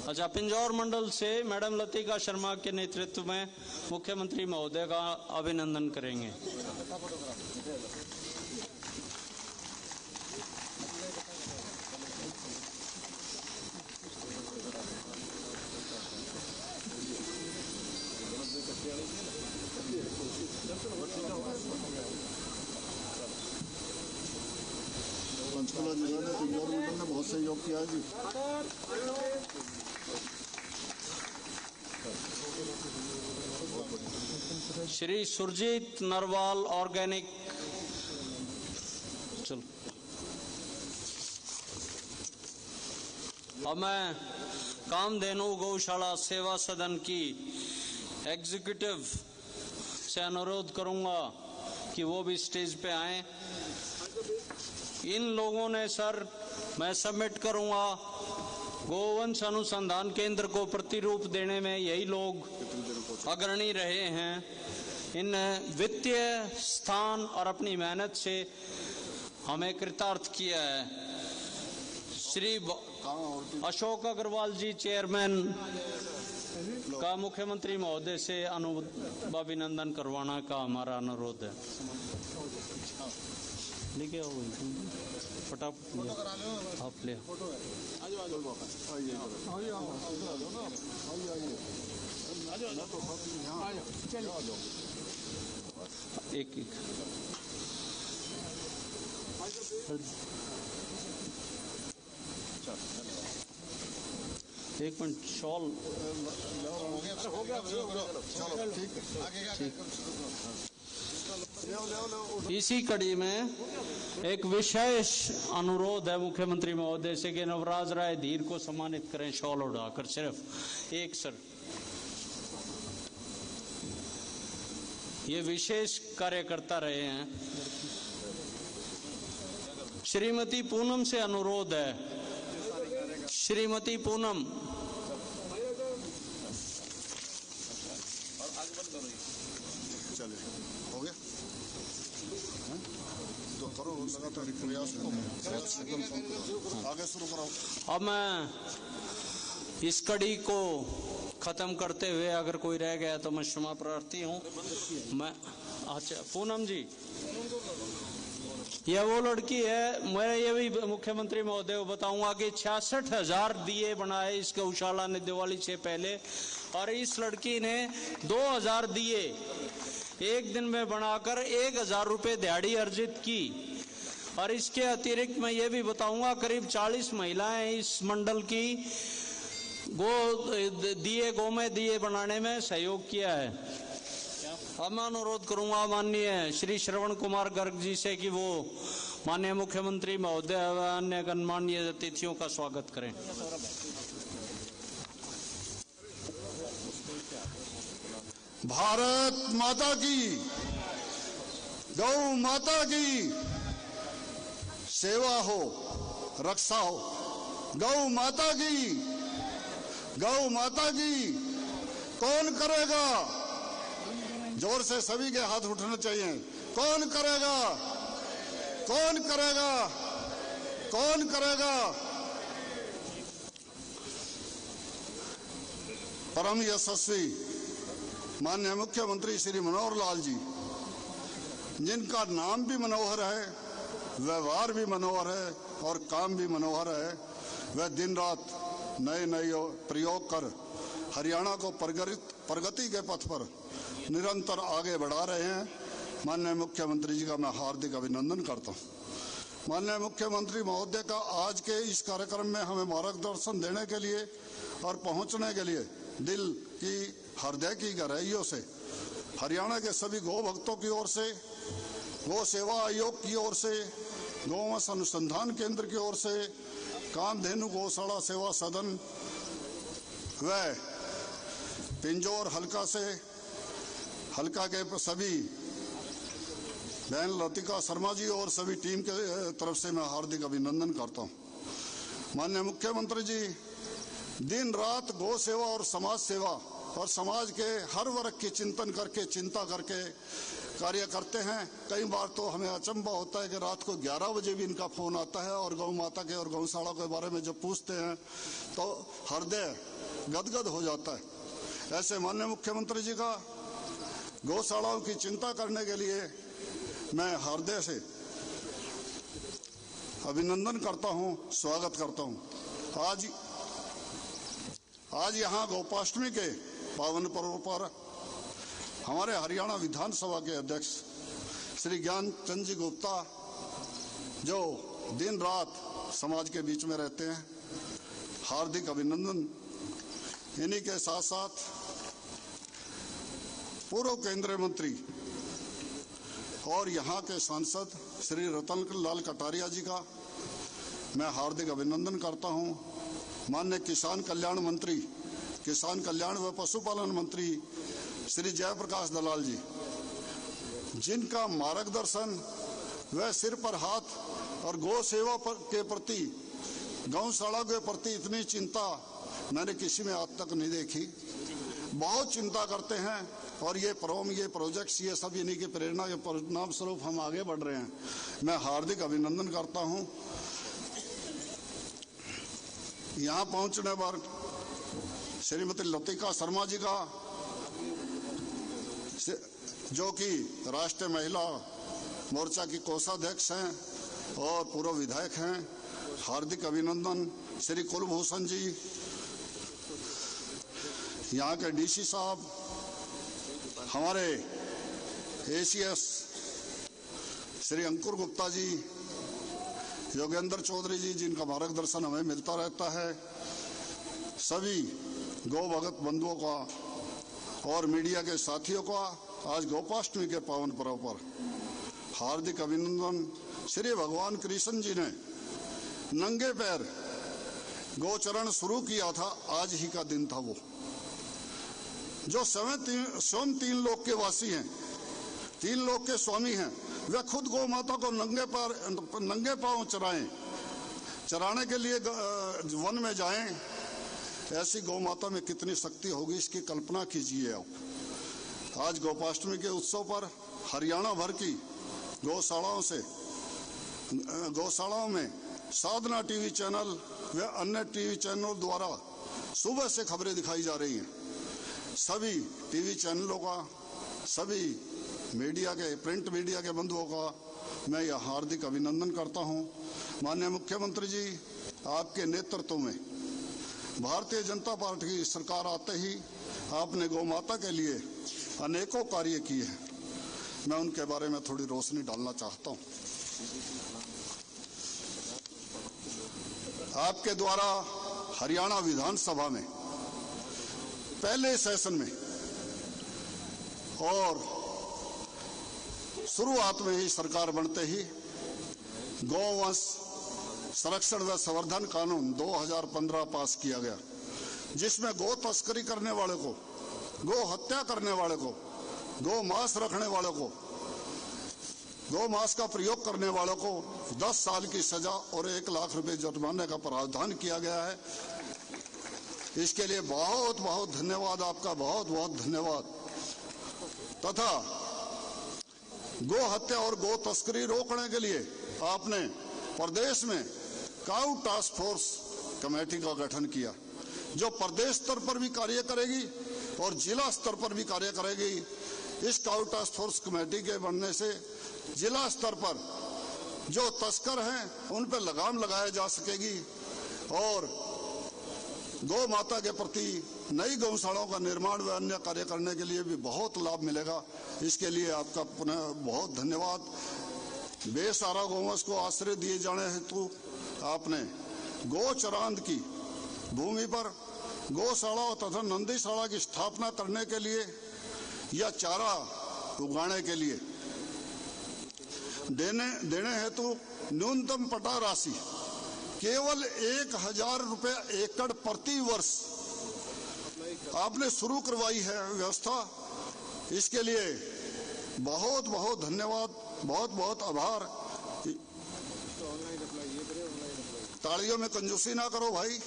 अच्छा, पिंजौर मंडल से मैडम लतिका शर्मा के नेतृत्व में मुख्यमंत्री महोदय का अभिनंदन करेंगे। पंचकुला जिला ने पिंजौर मंडल ने बहुत सहयोग किया है जी। श्री सुरजीत नरवाल ऑर्गेनिक, चलो अब मैं कामधेनु गौशाला सेवा सदन की एग्जीक्यूटिव से अनुरोध करूंगा कि वो भी स्टेज पे आए। इन लोगों ने सर, मैं सबमिट करूंगा, गोवंश अनुसंधान केंद्र को प्रतिरूप देने में यही लोग अग्रणी रहे हैं। इन वित्तीय स्थान और अपनी मेहनत से हमें कृतार्थ किया है। श्री अशोक अग्रवाल जी चेयरमैन का मुख्यमंत्री महोदय से अभिनंदन करवाना का हमारा अनुरोध है। लेके आओ फटाफट, आप ले एक एक एक मिनट, शॉल हो गया, ठीक है। इसी कड़ी में एक विशेष अनुरोध है मुख्यमंत्री महोदय से कि नवराज राय धीर को सम्मानित करें शॉल उड़ाकर। सिर्फ एक सर, ये विशेष कार्यकर्ता रहे हैं। श्रीमती पूनम से अनुरोध है। श्रीमती पूनम, चलिए हो गया, तो करो लगातार प्रयास आगे शुरू करो। अब मैं इस कड़ी को खत्म करते हुए अगर कोई रह गया तो मैं क्षमा प्रार्थी हूँ। मैं, अच्छा पूनम जी, यह वो लड़की है, मैं ये भी मुख्यमंत्री महोदय को बताऊंगा कि 66,000 दिए बनाए इस गौशाला ने दिवाली से पहले, और इस लड़की ने 2,000 दिए एक दिन में बनाकर 1,000 रुपए दिहाड़ी अर्जित की। और इसके अतिरिक्त मैं ये भी बताऊंगा करीब 40 महिलाएं इस मंडल की गौ में दिए बनाने में सहयोग किया है। अब मैं अनुरोध करूंगा माननीय श्री श्रवण कुमार गर्ग जी से कि वो माननीय मुख्यमंत्री महोदय अन्य गणमान्य अतिथियों का स्वागत करें। भारत माता की, गौ माता की सेवा हो, रक्षा हो। गौ माता की, गौ माता की कौन करेगा? जोर से सभी के हाथ उठने चाहिए। कौन करेगा? कौन करेगा? कौन करेगा? परम यशस्वी माननीय मुख्यमंत्री श्री मनोहर लाल जी, जिनका नाम भी मनोहर है, व्यवहार भी मनोहर है और काम भी मनोहर है, वह दिन रात नए नए प्रयोग कर हरियाणा को प्रगति के पथ पर निरंतर आगे बढ़ा रहे हैं। माननीय मुख्यमंत्री जी का मैं हार्दिक अभिनंदन करता हूं। माननीय मुख्यमंत्री महोदय का आज के इस कार्यक्रम में हमें मार्गदर्शन देने के लिए और पहुंचने के लिए दिल की, हृदय की गहराइयों से हरियाणा के सभी गौ भक्तों की ओर से गौ सेवा आयोग की ओर से, गौवंश अनुसंधान केंद्र की ओर से, कामधेनु गौशाला सेवा सदन व पिंजौर हल्का के सभी बहन लतिका शर्मा जी और सभी टीम के तरफ से मैं हार्दिक अभिनंदन करता हूं। माननीय मुख्यमंत्री जी दिन रात गौ सेवा और समाज सेवा और समाज के हर वर्ग की चिंता करके कार्य करते हैं। कई बार तो हमें अचंभा होता है कि रात को 11 बजे भी इनका फोन आता है और गौ माता के और गौशाला के बारे में जब पूछते हैं तो हृदय गदगद हो जाता है। ऐसे माननीय मुख्यमंत्री जी का गौशालाओं की चिंता करने के लिए मैं हृदय से अभिनंदन करता हूं, स्वागत करता हूं। आज यहाँ गोपाष्टमी के पावन पर्व पर हमारे हरियाणा विधानसभा के अध्यक्ष श्री ज्ञानचंद जी गुप्ता, जो दिन रात समाज के बीच में रहते हैं, हार्दिक अभिनंदन। इन्हीं के साथ साथ पूर्व केंद्रीय मंत्री और यहाँ के सांसद श्री रतनलाल कटारिया जी का मैं हार्दिक अभिनंदन करता हूँ। माननीय किसान कल्याण मंत्री, किसान कल्याण व पशुपालन मंत्री श्री जयप्रकाश दलाल जी, जिनका मार्गदर्शन व सिर पर हाथ और गौ सेवा के प्रति, गौशाला के प्रति इतनी चिंता मैंने किसी में आज तक नहीं देखी। बहुत चिंता करते हैं और ये प्रोजेक्ट्स ये सब इन्हीं की प्रेरणा के परिणाम स्वरूप हम आगे बढ़ रहे हैं। मैं हार्दिक अभिनंदन करता हूं। यहाँ पहुंचने पर श्रीमती लतिका शर्मा जी का, जो कि राष्ट्रीय महिला मोर्चा की कोषाध्यक्ष हैं और पूर्व विधायक हैं, हार्दिक अभिनंदन। श्री कुलभूषण जी, यहाँ के डीसी साहब, हमारे एसीएस श्री अंकुर गुप्ता जी, योगेंद्र चौधरी जी, जिनका मार्गदर्शन हमें मिलता रहता है, सभी गौ भगत बंधुओं का और मीडिया के साथियों का आज गोपाष्टमी के पावन पर्व पर हार्दिक अभिनंदन। श्री भगवान कृष्ण जी ने नंगे पैर गोचरण शुरू किया था, आज ही का दिन था वो। जो स्वयं 3 लोक के वासी हैं, 3 लोक के स्वामी हैं, वे खुद गौ माता को नंगे पांव चराने के लिए वन में जाएं। ऐसी गौ माता में कितनी शक्ति होगी, इसकी कल्पना कीजिए आप। आज गोपाष्टमी के उत्सव पर हरियाणा भर की गौशालाओं में साधना टीवी चैनल व अन्य टीवी चैनलों द्वारा सुबह से खबरें दिखाई जा रही हैं। सभी टीवी चैनलों का, सभी मीडिया के, प्रिंट मीडिया के बंधुओं का मैं यह हार्दिक अभिनंदन करता हूं। माननीय मुख्यमंत्री जी, आपके नेतृत्व में भारतीय जनता पार्टी की सरकार आते ही आपने गौ माता के लिए अनेकों कार्य किए हैं। मैं उनके बारे में थोड़ी रोशनी डालना चाहता हूं। आपके द्वारा हरियाणा विधानसभा में पहले सेशन में और शुरुआत में ही सरकार बनते ही गौवंश संरक्षण व संवर्धन कानून 2015 पास किया गया, जिसमें गौ तस्करी करने वाले को, गौ हत्या करने वाले को, गौ मांस रखने वाले को, गौ मांस का प्रयोग करने वालों को 10 साल की सजा और 1 लाख रुपए जुर्माने का प्रावधान किया गया है। इसके लिए बहुत बहुत धन्यवाद आपका, बहुत बहुत धन्यवाद। तथा गौ हत्या और गौ तस्करी रोकने के लिए आपने प्रदेश में काऊ टास्क फोर्स कमेटी का गठन किया, जो प्रदेश स्तर पर भी कार्य करेगी और जिला स्तर पर भी कार्य करेगी। इस काऊ टास्क फोर्स कमेटी के बनने से जिला स्तर पर जो तस्कर हैं उन पर लगाम लगाया जा सकेगी और गौ माता के प्रति नई गौशालाओं का निर्माण व अन्य कार्य करने के लिए भी बहुत लाभ मिलेगा। इसके लिए आपका पुनः बहुत धन्यवाद। बेसहारा गौवंश को आश्रय दिए जाने हेतु आपने गौचरांद की भूमि पर गौशाला तथा नंदीशाला की स्थापना करने के लिए या चारा उगाने के लिए देने हेतु न्यूनतम पटा राशि केवल 1000 रुपये एकड़ प्रति वर्ष आपने शुरू करवाई है व्यवस्था। इसके लिए बहुत बहुत धन्यवाद, बहुत बहुत आभार। तालियों में कंजूसी ना करो भाई।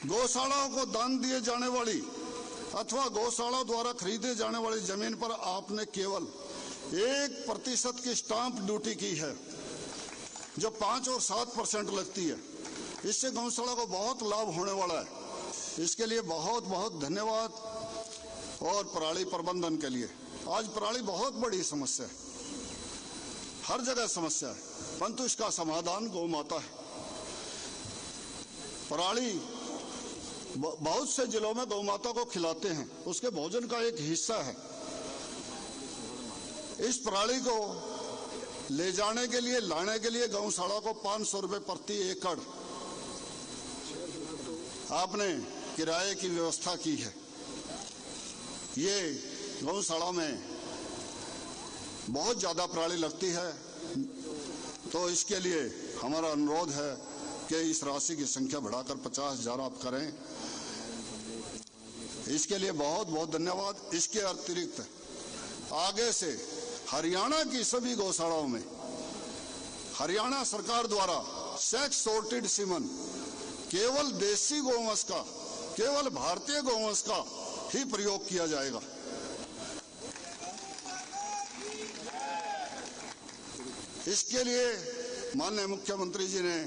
गौशालाओं को दान दिए जाने वाली अथवा गौशाला द्वारा खरीदे जाने वाली जमीन पर आपने केवल 1% की स्टाम्प ड्यूटी की है, जो 5 और 7% लगती है। इससे गौशाला को बहुत लाभ होने वाला है। इसके लिए बहुत बहुत धन्यवाद। और पराली प्रबंधन के लिए आज पराली बहुत बड़ी समस्या है, हर जगह समस्या है, परंतु इसका समाधान गौ माता है। पराली बहुत से जिलों में गौ माता को खिलाते हैं, उसके भोजन का एक हिस्सा है। इस पराली को ले जाने के लिए लाने के लिए गौशाला को 500 रुपये प्रति एकड़ आपने किराए की व्यवस्था की है। ये गौशाला में बहुत ज्यादा पराली लगती है, तो इसके लिए हमारा अनुरोध है कि इस राशि की संख्या बढ़ाकर 50,000 आप करें। इसके लिए बहुत बहुत धन्यवाद। इसके अतिरिक्त आगे से हरियाणा की सभी गौशालाओं में हरियाणा सरकार द्वारा सेक्स सॉर्टेड सीमन केवल देसी गौवंश का, केवल भारतीय गौवंश का ही प्रयोग किया जाएगा। इसके लिए माननीय मुख्यमंत्री जी ने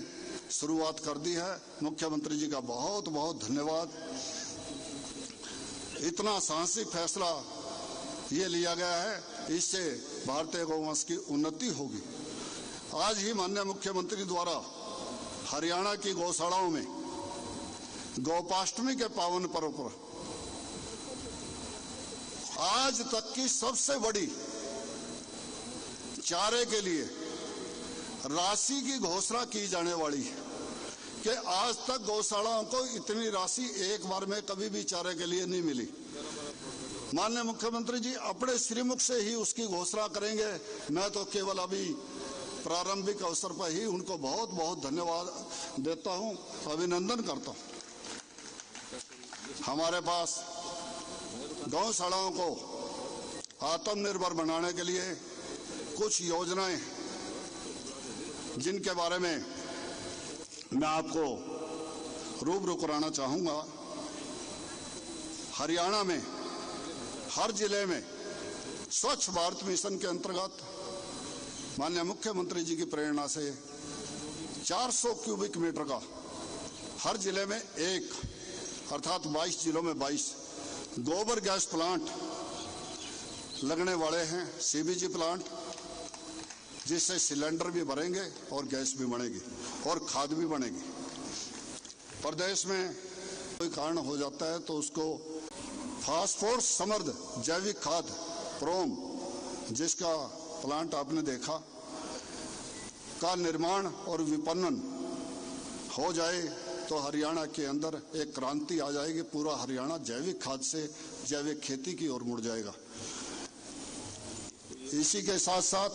शुरुआत कर दी है। मुख्यमंत्री जी का बहुत बहुत धन्यवाद। इतना साहसिक फैसला ये लिया गया है, इससे भारतीय गौवंश की उन्नति होगी। आज ही माननीय मुख्यमंत्री द्वारा हरियाणा की गौशालाओं में गोपाष्टमी के पावन पर्व पर आज तक की सबसे बड़ी चारे के लिए राशि की घोषणा की जाने वाली है कि आज तक गौशालाओं को इतनी राशि एक बार में कभी भी चारे के लिए नहीं मिली। माननीय मुख्यमंत्री जी अपने श्रीमुख से ही उसकी घोषणा करेंगे। मैं तो केवल अभी प्रारंभिक अवसर पर ही उनको बहुत बहुत धन्यवाद देता हूं, अभिनंदन करता हूं। हमारे पास गौशालाओं को आत्मनिर्भर बनाने के लिए कुछ योजनाएं, जिनके बारे में मैं आपको रूबरू कराना चाहूंगा। हरियाणा में हर जिले में स्वच्छ भारत मिशन के अंतर्गत माननीय मुख्यमंत्री जी की प्रेरणा से 400 क्यूबिक मीटर का हर जिले में एक, अर्थात 22 जिलों में 22 गोबर गैस प्लांट लगने वाले हैं, सीबीजी प्लांट, जिससे सिलेंडर भी भरेंगे और गैस भी बनेगी और खाद भी बनेगी। प्रदेश में कोई कारण हो जाता है तो उसको फास्फोरस समृद्ध जैविक खाद प्रोम, जिसका प्लांट आपने देखा, का निर्माण और विपणन हो जाए तो हरियाणा के अंदर एक क्रांति आ जाएगी। पूरा हरियाणा जैविक खाद से जैविक खेती की ओर मुड़ जाएगा। इसी के साथ साथ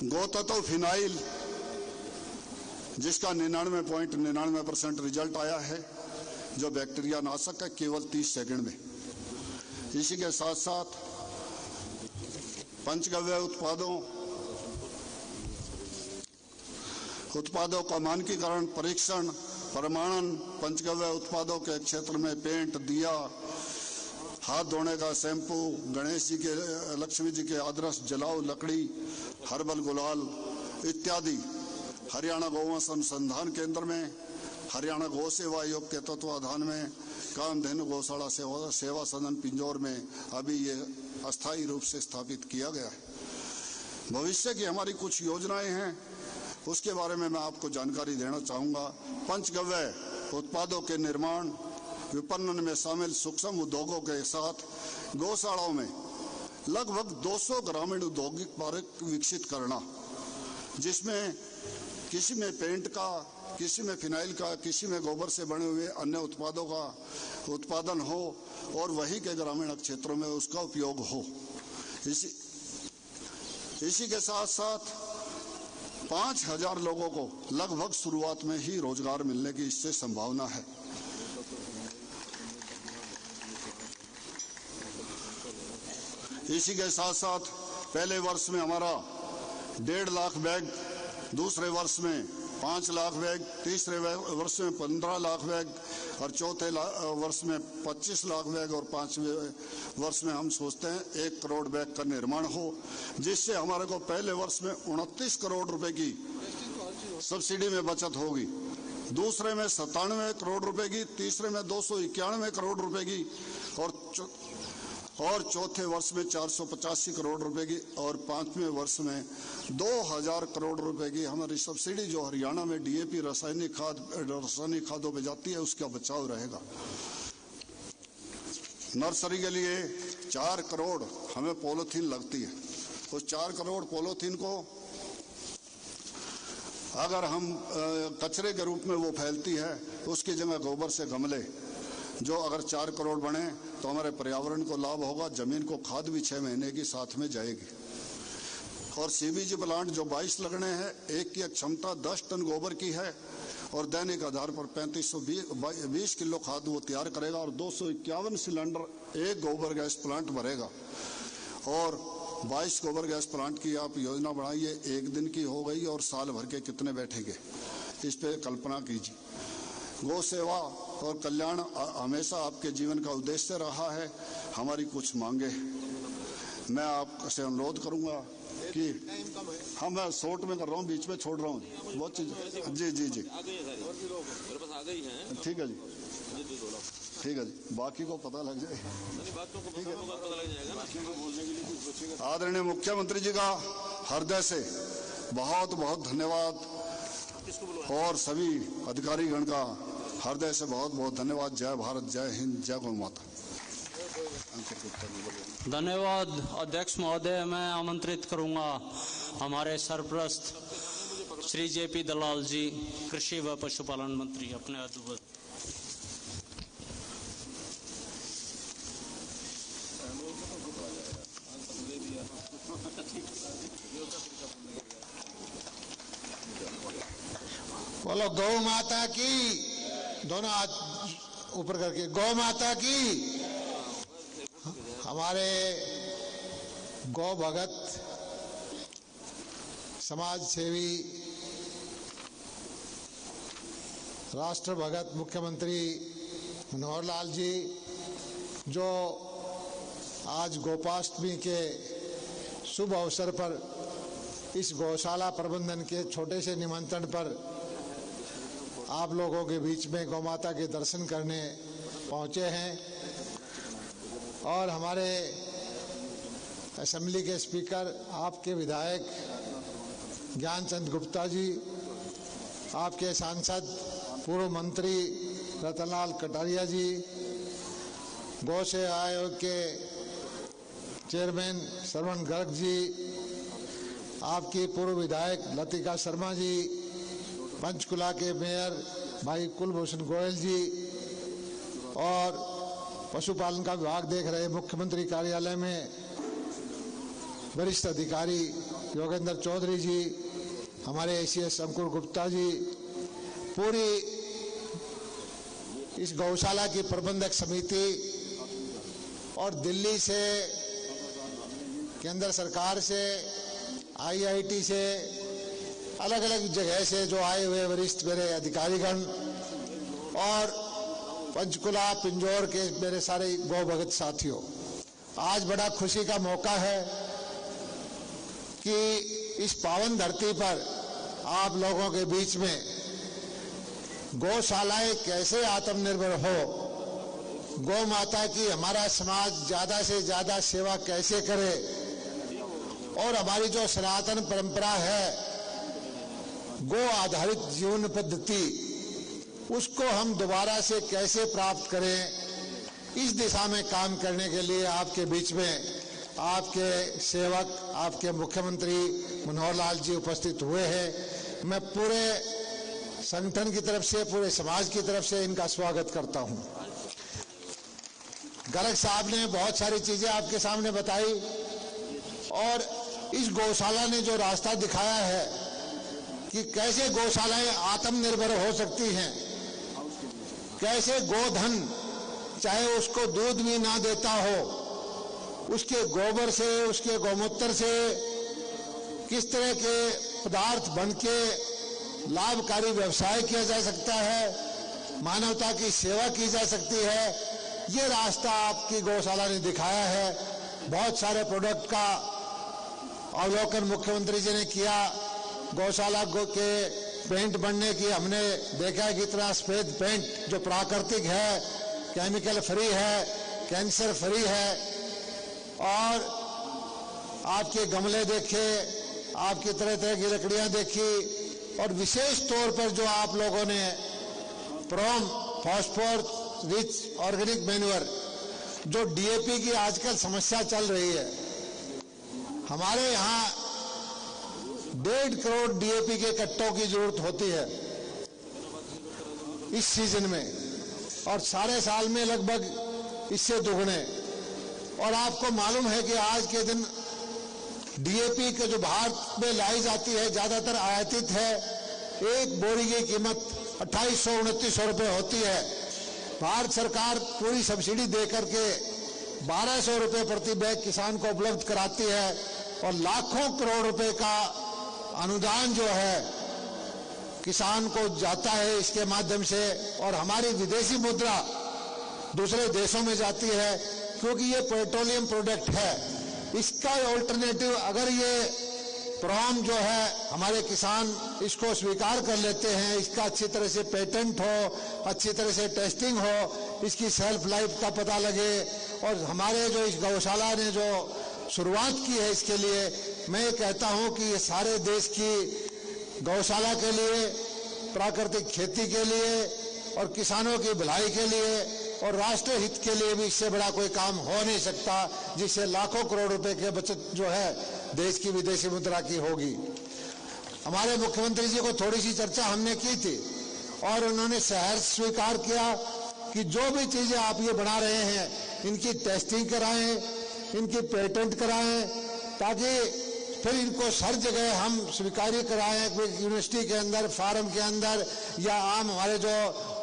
गोतत्व फिनाइल, जिसका 99.99% रिजल्ट आया है, जो बैक्टीरिया नाशक है, केवल 30 सेकंड में। इसी के साथ साथ पंचगव्य उत्पादों का मानकीकरण, परीक्षण, प्रमाणन, पंचगव्य उत्पादों के क्षेत्र में पेंट, दिया, हाथ धोने का शैम्पू, गणेश जी के, लक्ष्मी जी के आदर्श जलाओ लकड़ी, हर्बल गुलाल इत्यादि हरियाणा गौवंश अनुसंधान केंद्र में, हरियाणा गौ सेवा आयोग के तत्वाधान में कामधेनु गौशाला सेवा सदन पिंजौर में अभी ये अस्थायी रूप से स्थापित किया गया है। भविष्य की हमारी कुछ योजनाएं हैं, उसके बारे में मैं आपको जानकारी देना चाहूँगा। पंचगव्य उत्पादों के निर्माण, विपणन में शामिल सूक्ष्म उद्योगों के साथ गौशालाओं में लगभग 200 ग्रामीण औद्योगिक पार्क विकसित करना, जिसमें किसी में पेंट का, किसी में फिनाइल का, किसी में गोबर से बने हुए अन्य उत्पादों का उत्पादन हो और वही के ग्रामीण क्षेत्रों में उसका उपयोग हो। इसी के साथ साथ 5000 लोगों को लगभग शुरुआत में ही रोजगार मिलने की इससे संभावना है। इसी के साथ साथ पहले वर्ष में हमारा 1.5 लाख बैग, दूसरे वर्ष में 5 लाख बैग, तीसरे वर्ष में 15 लाख बैग और चौथे वर्ष में 25 लाख बैग और 5वें वर्ष में हम सोचते हैं 1 करोड़ बैग का निर्माण हो, जिससे हमारे को पहले वर्ष में 29 करोड़ रुपए की सब्सिडी में बचत होगी, दूसरे में 97 करोड़ रुपए की, तीसरे में 291 करोड़ रुपए की और चौथे वर्ष में 485 करोड़ रुपए की और 5वें वर्ष में 2000 करोड़ रुपए की हमारी सब्सिडी जो हरियाणा में डीएपी रासायनिक खादों पे जाती है उसका बचाव रहेगा। नर्सरी के लिए 4 करोड़ हमें पॉलीथीन लगती है। उस 4 करोड़ पॉलीथीन को अगर हम कचरे के रूप में वो फैलती है, उसकी जगह गोबर से गमले जो अगर 4 करोड़ बने तो हमारे पर्यावरण को लाभ होगा, जमीन को खाद भी 6 महीने की साथ में जाएगी। और सीबीजी प्लांट जो 22 लगने हैं, एक की क्षमता 10 टन गोबर की है और दैनिक आधार पर 3520 किलो खाद वो तैयार करेगा और 251 सिलेंडर एक गोबर गैस प्लांट भरेगा। और 22 गोबर गैस प्लांट की आप योजना बनाइए, एक दिन की हो गई और साल भर के कितने बैठेंगे, इस पे कल्पना कीजिए। गौ सेवा और कल्याण हमेशा आपके जीवन का उद्देश्य रहा है। हमारी कुछ मांगे मैं आपसे अनुरोध करूंगा कि हाँ, मैं शॉर्ट में कर रहा हूँ, बीच में छोड़ रहा हूँ बहुत चीज। जी जी जी ठीक है जी, ठीक है जी, बाकी को पता लग जाए। आदरणीय मुख्यमंत्री जी का हृदय से बहुत बहुत धन्यवाद और सभी अधिकारीगण का हृदय से बहुत बहुत धन्यवाद। जय भारत, जय हिंद, जय गौ माता। धन्यवाद अध्यक्ष महोदय। मैं आमंत्रित करूंगा हमारे सरप्रस्त श्री जेपी दलाल जी, कृषि व पशुपालन मंत्री, अपने अद्भुत। बोलो गौ माता की, दोनों हाथ ऊपर करके, गौ माता की। हमारे गौ भगत, समाज सेवी, राष्ट्र भगत मुख्यमंत्री मनोहर लाल जी, जो आज गोपाष्टमी के शुभ अवसर पर इस गौशाला प्रबंधन के छोटे से निमंत्रण पर आप लोगों के बीच में गौ माता के दर्शन करने पहुंचे हैं। और हमारे असेंबली के स्पीकर, आपके विधायक ज्ञानचंद गुप्ता जी, आपके सांसद पूर्व मंत्री रतनलाल कटारिया जी, गौ सेवा आयोग के चेयरमैन श्रवण गर्ग जी, आपकी पूर्व विधायक लतिका शर्मा जी, पंचकुला के मेयर भाई कुलभूषण गोयल जी और पशुपालन का विभाग देख रहे मुख्यमंत्री कार्यालय में वरिष्ठ अधिकारी योगेंद्र चौधरी जी, हमारे एसीएस अंकुर गुप्ता जी, पूरी इस गौशाला की प्रबंधक समिति और दिल्ली से, केंद्र सरकार से, आईआईटी से, अलग अलग जगह से जो आए हुए वरिष्ठ मेरे अधिकारीगण और पंचकुला पिंजौर के मेरे सारे गौ भगत साथियों, आज बड़ा खुशी का मौका है कि इस पावन धरती पर आप लोगों के बीच में गौशालाएं कैसे आत्मनिर्भर हो, गौ माता की हमारा समाज ज्यादा से ज्यादा सेवा कैसे करे और हमारी जो सनातन परंपरा है गौ आधारित जीवन पद्धति, उसको हम दोबारा से कैसे प्राप्त करें, इस दिशा में काम करने के लिए आपके बीच में आपके सेवक, आपके मुख्यमंत्री मनोहर लाल जी उपस्थित हुए हैं। मैं पूरे संगठन की तरफ से, पूरे समाज की तरफ से इनका स्वागत करता हूं। गर्ग साहब ने बहुत सारी चीजें आपके सामने बताई और इस गौशाला ने जो रास्ता दिखाया है कि कैसे गौशालाएं आत्मनिर्भर हो सकती हैं, कैसे गोधन चाहे उसको दूध भी ना देता हो, उसके गोबर से, उसके गौमूत्र से किस तरह के पदार्थ बनके लाभकारी व्यवसाय किया जा सकता है, मानवता की सेवा की जा सकती है, ये रास्ता आपकी गौशाला ने दिखाया है। बहुत सारे प्रोडक्ट का अवलोकन मुख्यमंत्री जी ने किया। गौशाला के पेंट बनने की हमने देखा है कि इतना सफेद पेंट जो प्राकृतिक है, केमिकल फ्री है, कैंसर फ्री है। और आपके गमले देखे, आपकी तरह तरह की लकड़ियां देखी और विशेष तौर पर जो आप लोगों ने प्रोम फॉस्फोरस रिच ऑर्गेनिक मैन्योर, जो डीएपी की आजकल समस्या चल रही है, हमारे यहाँ 1.5 करोड़ डीएपी के कट्टों की जरूरत होती है इस सीजन में और सारे साल में लगभग इससे दुगने। और आपको मालूम है कि आज के दिन डीएपी के जो भारत में लाई जाती है ज्यादातर आयातित है। एक बोरी की कीमत 2800-2900 रुपये होती है। भारत सरकार पूरी सब्सिडी दे करके 1200 रुपये प्रति बैग किसान को उपलब्ध कराती है और लाखों करोड़ रुपए का अनुदान जो है किसान को जाता है इसके माध्यम से। और हमारी विदेशी मुद्रा दूसरे देशों में जाती है क्योंकि ये पेट्रोलियम प्रोडक्ट है। इसका ऑल्टरनेटिव अगर ये प्रोम जो है हमारे किसान इसको स्वीकार कर लेते हैं, इसका अच्छी तरह से पेटेंट हो, अच्छी तरह से टेस्टिंग हो, इसकी सेल्फ लाइफ का पता लगे और हमारे जो इस गौशाला ने जो शुरुआत की है इसके लिए मैं कहता हूं कि ये सारे देश की गौशाला के लिए, प्राकृतिक खेती के लिए और किसानों की भलाई के लिए और राष्ट्र हित के लिए भी इससे बड़ा कोई काम हो नहीं सकता जिससे लाखों करोड़ रुपए की बचत जो है देश की विदेशी मुद्रा की होगी। हमारे मुख्यमंत्री जी को थोड़ी सी चर्चा हमने की थी और उन्होंने सहर्ष स्वीकार किया कि जो भी चीजें आप ये बना रहे हैं इनकी टेस्टिंग कराएं, इनकी पेटेंट कराएं ताकि फिर इनको हर जगह हम स्वीकार्य कराएं, यूनिवर्सिटी के अंदर, फार्म के अंदर या आम हमारे जो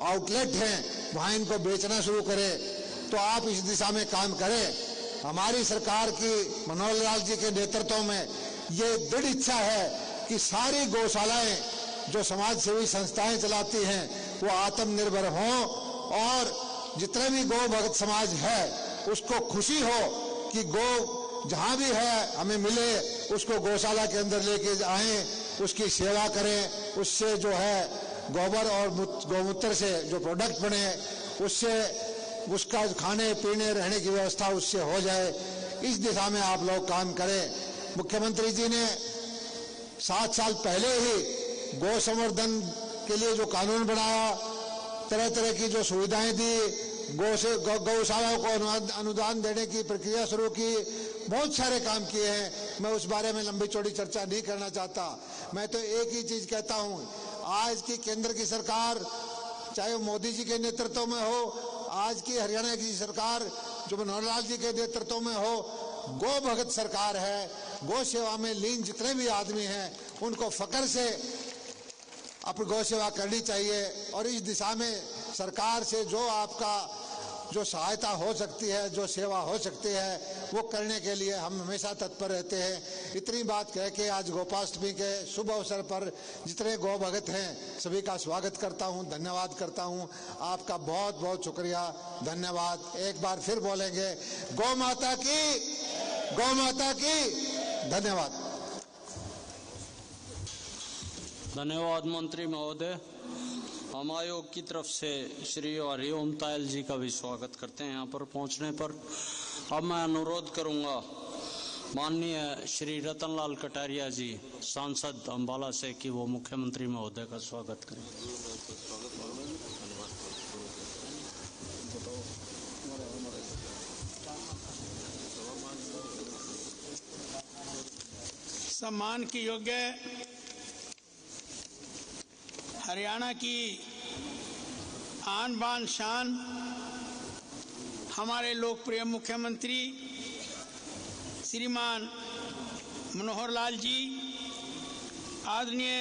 आउटलेट हैं वहां इनको बेचना शुरू करें। तो आप इस दिशा में काम करें। हमारी सरकार की मनोहर लाल जी के नेतृत्व में ये दृढ़ इच्छा है कि सारी गौशालाएं जो समाज सेवी संस्थाएं चलाती हैं वो आत्मनिर्भर हों और जितने भी गौ भक्त समाज है उसको खुशी हो कि गौ जहां भी है हमें मिले, उसको गौशाला के अंदर लेके आए, उसकी सेवा करें, उससे जो है गोबर और गौमूत्र से जो प्रोडक्ट बने उससे उसका खाने पीने रहने की व्यवस्था उससे हो जाए। इस दिशा में आप लोग काम करें। मुख्यमंत्री जी ने 7 साल पहले ही गौ संवर्धन के लिए जो कानून बनाया, तरह तरह की जो सुविधाएं दी, गौशालाओं को अनुदान देने की प्रक्रिया शुरू की, बहुत सारे काम किए हैं। मैं उस बारे में लंबी चौड़ी चर्चा नहीं करना चाहता। मैं तो एक ही चीज कहता हूं, आज की केंद्र की सरकार चाहे वो मोदी जी के नेतृत्व में हो, आज की हरियाणा की सरकार जो मनोहर लाल जी के नेतृत्व में हो, गौ भगत सरकार है। गौ सेवा में लीन जितने भी आदमी हैं उनको फक्र से अपनी गौ सेवा करनी चाहिए और इस दिशा में सरकार से जो आपका जो सहायता हो सकती है, जो सेवा हो सकती है वो करने के लिए हम हमेशा तत्पर रहते हैं। इतनी बात कह के आज गोपाष्टमी के शुभ अवसर पर जितने गौ भगत हैं सभी का स्वागत करता हूं, धन्यवाद करता हूं। आपका बहुत बहुत शुक्रिया, धन्यवाद। एक बार फिर बोलेंगे गौ माता की, गौ माता की। धन्यवाद। धन्यवाद मंत्री महोदय। हम आयोग की तरफ से श्री हरिओम तायल जी का भी स्वागत करते हैं यहाँ पर पहुँचने पर। अब मैं अनुरोध करूँगा माननीय श्री रतनलाल कटारिया जी सांसद अम्बाला से कि वो मुख्यमंत्री महोदय का स्वागत करें। सम्मान की योग्य हरियाणा की आन बान शान हमारे लोकप्रिय मुख्यमंत्री श्रीमान मनोहर लाल जी, आदरणीय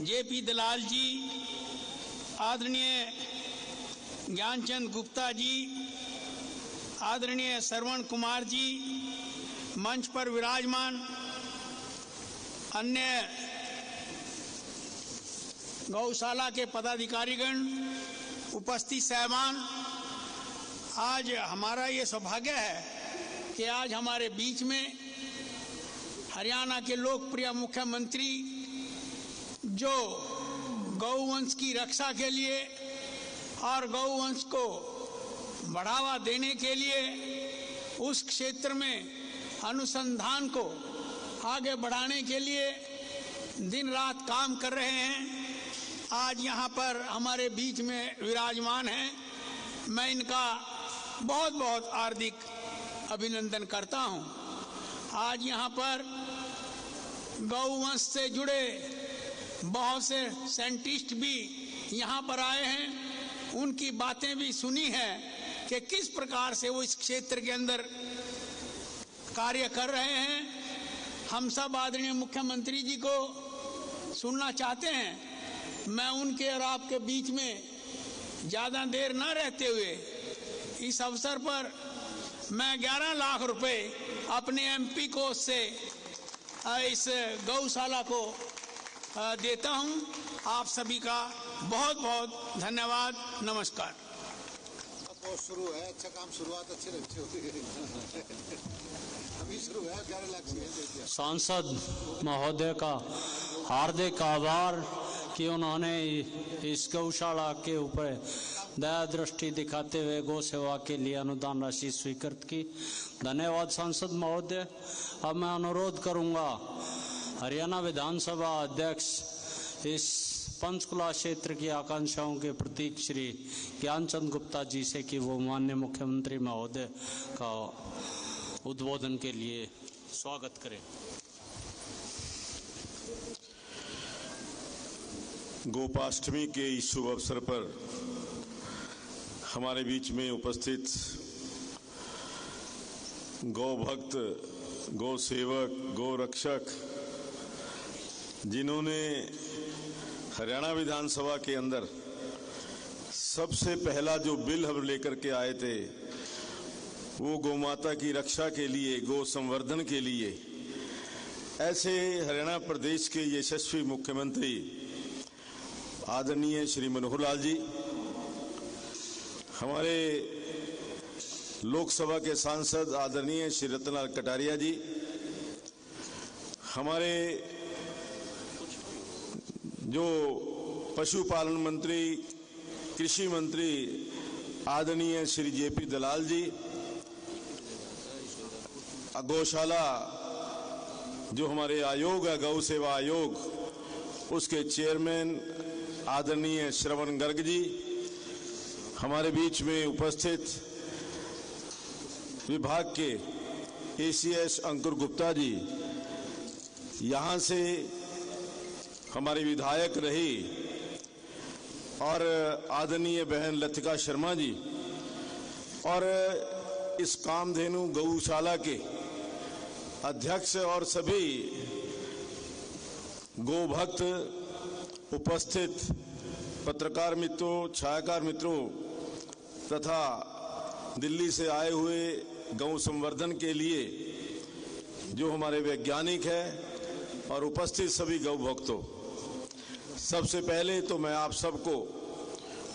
जेपी दलाल जी, आदरणीय ज्ञानचंद गुप्ता जी, आदरणीय श्रवण कुमार जी, मंच पर विराजमान अन्य गौशाला के पदाधिकारीगण, उपस्थित साहबान, आज हमारा ये सौभाग्य है कि आज हमारे बीच में हरियाणा के लोकप्रिय मुख्यमंत्री जो गौवंश की रक्षा के लिए और गौवंश को बढ़ावा देने के लिए उस क्षेत्र में अनुसंधान को आगे बढ़ाने के लिए दिन रात काम कर रहे हैं, आज यहाँ पर हमारे बीच में विराजमान हैं। मैं इनका बहुत बहुत हार्दिक अभिनंदन करता हूँ। आज यहाँ पर गौवंश से जुड़े बहुत से साइंटिस्ट भी यहाँ पर आए हैं, उनकी बातें भी सुनी हैं कि किस प्रकार से वो इस क्षेत्र के अंदर कार्य कर रहे हैं। हम सब आदरणीय मुख्यमंत्री जी को सुनना चाहते हैं। मैं उनके और आपके बीच में ज़्यादा देर न रहते हुए इस अवसर पर मैं 11 लाख रुपए अपने एमपी कोष से इस गौशाला को देता हूं। आप सभी का बहुत बहुत धन्यवाद। नमस्कार। शुरू है, अच्छा काम, शुरुआत अच्छी होती है। अभी शुरू है, 11 लाख। सांसद महोदय का हार्दिक आभार कि उन्होंने इस गौशाला के ऊपर दया दृष्टि दिखाते हुए गौ सेवा के लिए अनुदान राशि स्वीकृत की। धन्यवाद सांसद महोदय। अब मैं अनुरोध करूंगा हरियाणा विधानसभा अध्यक्ष इस पंचकुला क्षेत्र की आकांक्षाओं के प्रतीक श्री ज्ञानचंद गुप्ता जी से कि वो माननीय मुख्यमंत्री महोदय का उद्बोधन के लिए स्वागत करें। गोपाष्टमी के इस शुभ अवसर पर हमारे बीच में उपस्थित गौ भक्त, गौ सेवक, गौ रक्षक, जिन्होंने हरियाणा विधानसभा के अंदर सबसे पहला जो बिल हम लेकर के आए थे वो गौ माता की रक्षा के लिए, गौ संवर्धन के लिए, ऐसे हरियाणा प्रदेश के यशस्वी मुख्यमंत्री आदरणीय श्री मनोहर लाल जी, हमारे लोकसभा के सांसद आदरणीय श्री रतनलाल कटारिया जी, हमारे जो पशुपालन मंत्री, कृषि मंत्री आदरणीय श्री जेपी दलाल जी, गौशाला जो हमारे आयोग है, गौ सेवा आयोग, उसके चेयरमैन आदरणीय श्रवण गर्ग जी, हमारे बीच में उपस्थित विभाग के एसीएस अंकुर गुप्ता जी, यहाँ से हमारे विधायक रही और आदरणीय बहन लतिका शर्मा जी, और इस कामधेनु गौशाला के अध्यक्ष और सभी गौ भक्त, उपस्थित पत्रकार मित्रों, छायाकार मित्रों तथा दिल्ली से आए हुए गौ संवर्धन के लिए जो हमारे वैज्ञानिक हैं और उपस्थित सभी गौ भक्तों, सबसे पहले तो मैं आप सबको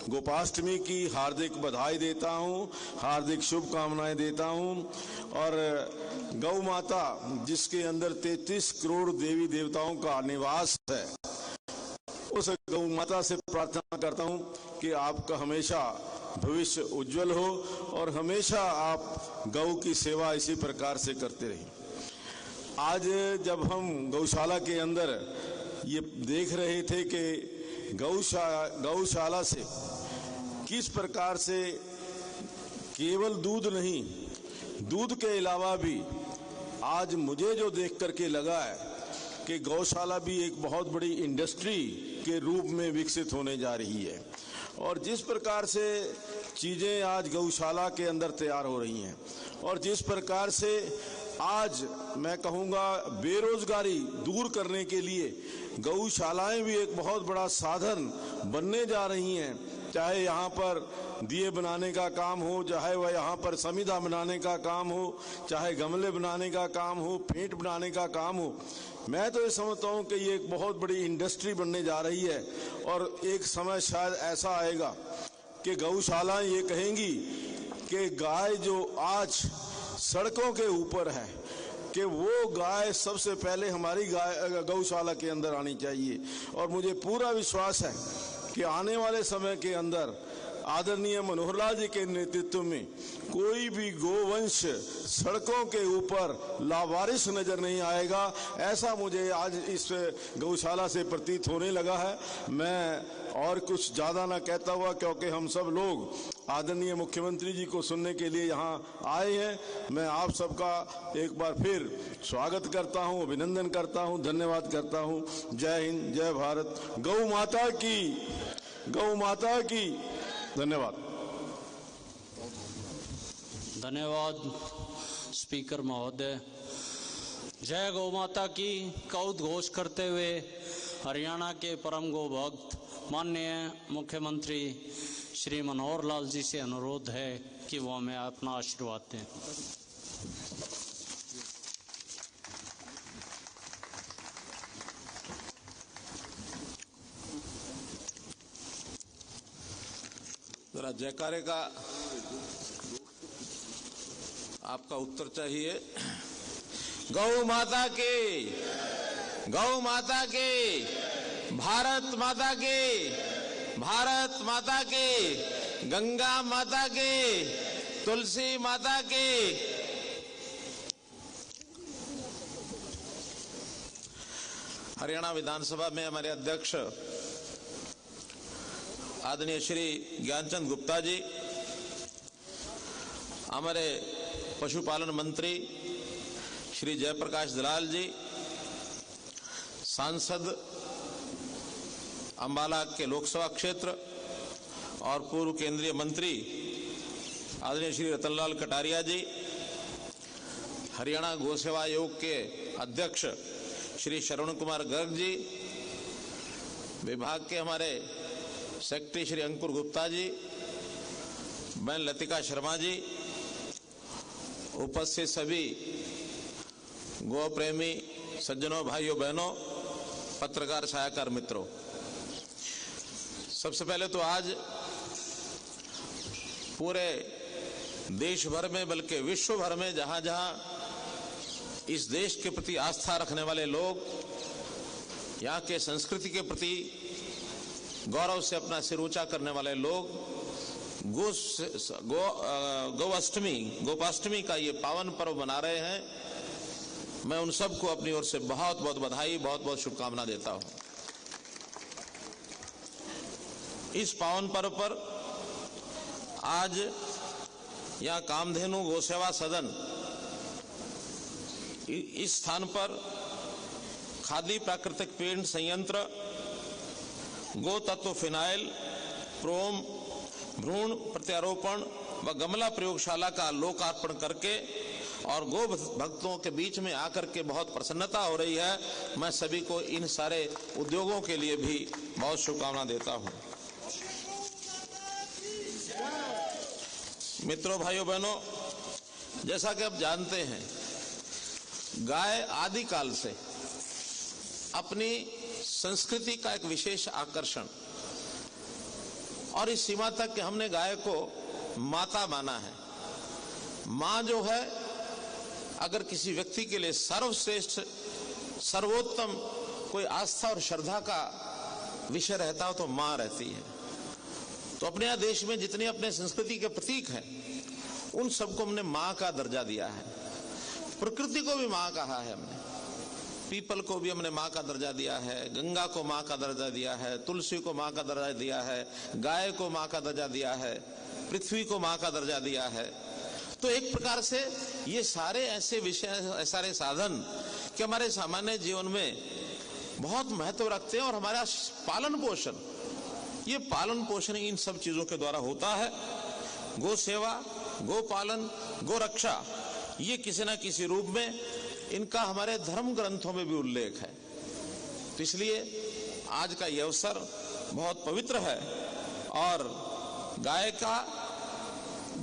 गोपाष्टमी की हार्दिक बधाई देता हूं, हार्दिक शुभकामनाएं देता हूं। और गौ माता जिसके अंदर 33 करोड़ देवी देवताओं का निवास है, उस गौ माता से प्रार्थना करता हूं कि आपका हमेशा भविष्य उज्जवल हो और हमेशा आप गौ की सेवा इसी प्रकार से करते रहें। आज जब हम गौशाला के अंदर ये देख रहे थे कि गौशाला से किस प्रकार से केवल दूध नहीं, दूध के अलावा भी आज मुझे जो देख करके लगा है कि गौशाला भी एक बहुत बड़ी इंडस्ट्री के रूप में विकसित होने जा रही है, और जिस प्रकार से चीज़ें आज गौशाला के अंदर तैयार हो रही हैं, और जिस प्रकार से आज मैं कहूँगा बेरोजगारी दूर करने के लिए गौशालाएं भी एक बहुत बड़ा साधन बनने जा रही हैं। चाहे यहाँ पर दिए बनाने का काम हो, चाहे वह यहाँ पर समिधा बनाने का काम हो, चाहे गमले बनाने का काम हो, पेंट बनाने का काम हो, मैं तो ये समझता हूँ कि ये एक बहुत बड़ी इंडस्ट्री बनने जा रही है। और एक समय शायद ऐसा आएगा कि गौशालाएं ये कहेंगी कि गाय जो आज सड़कों के ऊपर है, कि वो गाय सबसे पहले हमारी गाय गौशाला के अंदर आनी चाहिए। और मुझे पूरा विश्वास है कि आने वाले समय के अंदर आदरणीय मनोहर लाल जी के नेतृत्व में कोई भी गोवंश सड़कों के ऊपर लावारिस नजर नहीं आएगा, ऐसा मुझे आज इस गौशाला से प्रतीत होने लगा है। मैं और कुछ ज़्यादा ना कहता हुआ, क्योंकि हम सब लोग आदरणीय मुख्यमंत्री जी को सुनने के लिए यहाँ आए हैं, मैं आप सबका एक बार फिर स्वागत करता हूँ, अभिनंदन करता हूँ, धन्यवाद करता हूँ। जय हिंद, जय भारत, गौ माता की, गौ माता की। धन्यवाद। धन्यवाद स्पीकर महोदय। जय गौ माता की का उद्घोष करते हुए हरियाणा के परम गौ भक्त माननीय मुख्यमंत्री श्री मनोहर लाल जी से अनुरोध है कि वो हमें अपना आशीर्वाद दें। जरा जयकारे का आपका उत्तर चाहिए। गौ माता की, गौ माता की, भारत माता की, भारत माता की, गंगा माता की, तुलसी माता की। हरियाणा विधानसभा में हमारे अध्यक्ष आदरणीय श्री ज्ञानचंद गुप्ता जी, हमारे पशुपालन मंत्री श्री जयप्रकाश दलाल जी, सांसद अंबाला के लोकसभा क्षेत्र और पूर्व केंद्रीय मंत्री आदरणीय श्री रतनलाल कटारिया जी, हरियाणा गौ सेवा आयोग के अध्यक्ष श्री श्रवण कुमार गर्ग जी, विभाग के हमारे सेक्रेटरी श्री अंकुर गुप्ता जी, बहन लतिका शर्मा जी, उपस्थित सभी गौ प्रेमी सज्जनों, भाइयों बहनों, पत्रकार छायाकार मित्रों, सबसे पहले तो आज पूरे देश भर में बल्कि विश्व भर में जहां जहां इस देश के प्रति आस्था रखने वाले लोग, यहाँ के संस्कृति के प्रति गौरव से अपना सिर ऊंचा करने वाले लोग गोपाष्टमी का ये पावन पर्व मना रहे हैं, मैं उन सबको अपनी ओर से बहुत बहुत बधाई, बहुत बहुत शुभकामना देता हूं। इस पावन पर्व पर आज यहाँ कामधेनु गौसेवा सदन, इस स्थान पर खादी प्राकृतिक पेंट संयंत्र, गो तत्व फिनाइल, प्रोम, भ्रूण प्रत्यारोपण व गमला प्रयोगशाला का लोकार्पण करके और गो भक्तों के बीच में आकर के बहुत प्रसन्नता हो रही है। मैं सभी को इन सारे उद्योगों के लिए भी बहुत शुभकामना देता हूं। मित्रों, भाइयों बहनों, जैसा कि आप जानते हैं, गाय आदिकाल से अपनी संस्कृति का एक विशेष आकर्षण, और इस सीमा तक कि हमने गाय को माता माना है। मां जो है, अगर किसी व्यक्ति के लिए सर्वश्रेष्ठ, सर्वोत्तम कोई आस्था और श्रद्धा का विषय रहता हो तो मां रहती है। तो अपने यहाँ देश में जितने अपने संस्कृति के प्रतीक हैं, उन सबको हमने मां का दर्जा दिया है। प्रकृति को भी मां कहा है हमने, पीपल को भी हमने मां का दर्जा दिया है, गंगा को मां का दर्जा दिया है, तुलसी को मां का दर्जा दिया है, गाय को मां का दर्जा दिया है, पृथ्वी को मां का दर्जा दिया है। तो एक प्रकार से ये सारे ऐसे विषय, सारे साधन कि हमारे सामान्य जीवन में बहुत महत्व रखते हैं और हमारा पालन पोषण, ये पालन पोषण इन सब चीजों के द्वारा होता है। गो सेवा, गो पालन, गो रक्षा, ये किसी न किसी रूप में इनका हमारे धर्म ग्रंथों में भी उल्लेख है। तो इसलिए आज का यह अवसर बहुत पवित्र है और गाय का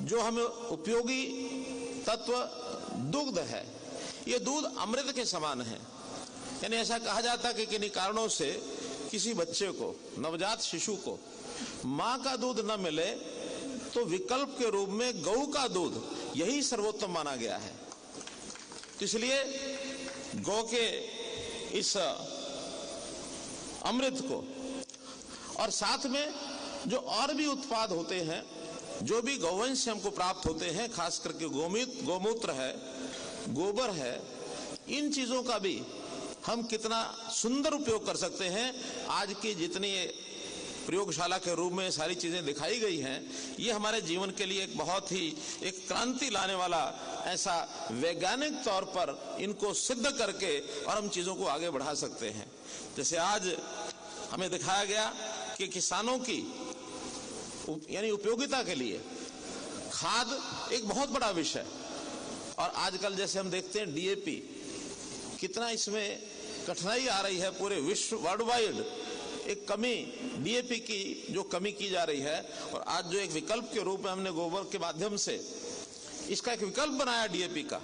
जो हमें उपयोगी तत्व दुग्ध है, ये दूध अमृत के समान है। यानी ऐसा कहा जाता है कि किन्हीं कारणों से किसी बच्चे को, नवजात शिशु को मां का दूध न मिले तो विकल्प के रूप में गऊ का दूध यही सर्वोत्तम माना गया है। तो इसलिए गौ के इस अमृत को और साथ में जो और भी उत्पाद होते हैं, जो भी गौवंश से हमको प्राप्त होते हैं, खास करके गोमूत्र है, गोबर है, इन चीजों का भी हम कितना सुंदर उपयोग कर सकते हैं। आज की जितनी प्रयोगशाला के रूप में सारी चीजें दिखाई गई हैं, ये हमारे जीवन के लिए एक बहुत ही एक क्रांति लाने वाला, ऐसा वैज्ञानिक तौर पर इनको सिद्ध करके और हम चीजों को आगे बढ़ा सकते हैं। जैसे आज हमें दिखाया गया कि किसानों की यानी उपयोगिता के लिए खाद एक बहुत बड़ा विषय, और आजकल जैसे हम देखते हैं डीएपी, कितना इसमें कठिनाई आ रही है। पूरे विश्व वर्ल्ड वाइड एक कमी, डीएपी की जो कमी की जा रही है, और आज जो एक विकल्प के रूप में हमने गोबर के माध्यम से इसका एक विकल्प बनाया डीएपी का,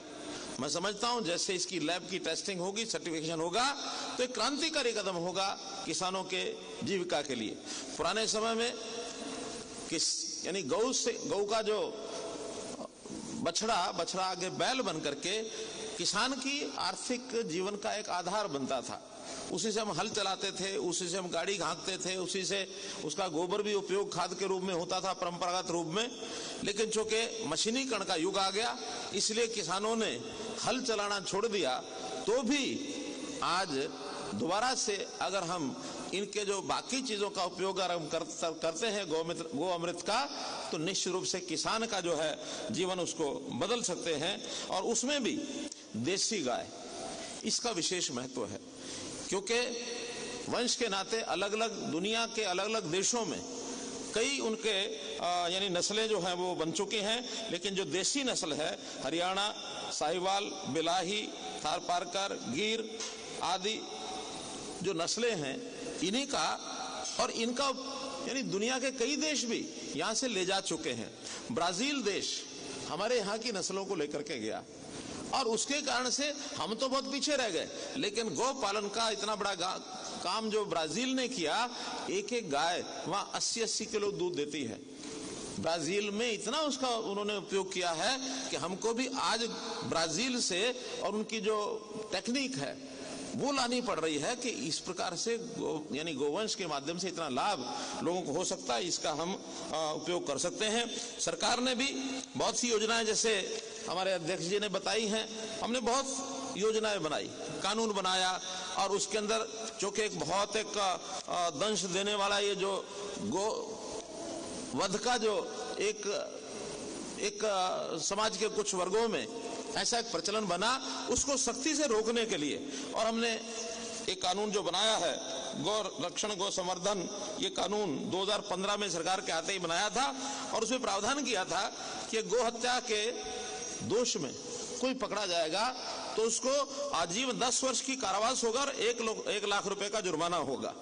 मैं समझता हूं जैसे इसकी लैब की टेस्टिंग होगी, सर्टिफिकेशन होगा, तो एक क्रांतिकारी कदम होगा किसानों के जीविका के लिए। पुराने समय में यानी गौ का जो बछड़ा आगे बैल बन करके किसान की आर्थिक जीवन का एक आधार बनता था। उसी से हम हल चलाते थे, उसी से हम गाड़ी हाँकते थे, उसी से उसका गोबर भी उपयोग खाद के रूप में होता था परंपरागत रूप में। लेकिन चूंकि मशीनीकरण का युग आ गया, इसलिए किसानों ने हल चलाना छोड़ दिया। तो भी आज दोबारा से अगर हम इनके जो बाकी चीजों का उपयोग अगर हम करते हैं गो अमृत का, तो निश्चित रूप से किसान का जो है जीवन उसको बदल सकते हैं। और उसमें भी देसी गाय, इसका विशेष महत्व है, क्योंकि वंश के नाते अलग अलग दुनिया के अलग अलग देशों में कई उनके यानी नस्लें जो हैं वो बन चुकी हैं। लेकिन जो देसी नस्ल है, हरियाणा, साहिवाल, बिलाही, थारपारकर, गिर आदि जो नस्लें हैं, इन्हीं का और इनका यानी दुनिया के कई देश भी यहाँ से ले जा चुके हैं। ब्राजील देश हमारे यहाँ की नस्लों को लेकर के गया, और उसके कारण से हम तो बहुत पीछे रह गए। लेकिन गौ पालन का इतना बड़ा काम जो ब्राजील ने किया, एक एक गाय वहाँ 80-80 किलो दूध देती है। ब्राजील में इतना उसका उन्होंने उपयोग किया है कि हमको भी आज ब्राजील से और उनकी जो टेक्निक है वो लानी पड़ रही है कि इस प्रकार से यानी गोवंश के माध्यम से इतना लाभ लोगों को हो सकता है, इसका हम उपयोग कर सकते हैं। सरकार ने भी बहुत सी योजनाएं, जैसे हमारे अध्यक्ष जी ने बताई हैं, हमने बहुत योजनाएं बनाई, कानून बनाया, और उसके अंदर जो कि एक बहुत एक दंश देने वाला ये जो गो वध का जो एक समाज के कुछ वर्गों में ऐसा एक प्रचलन बना, उसको सख्ती से रोकने के लिए। और हमने एक कानून जो बनाया है, गौ रक्षण गौ संवर्धन, ये कानून 2015 में सरकार के आते ही बनाया था, और उसमें प्रावधान किया था कि गौ हत्या के दोष में कोई पकड़ा जाएगा तो उसको आजीवन 10 वर्ष की कारावास होगा और 1 लाख रुपए का जुर्माना होगा।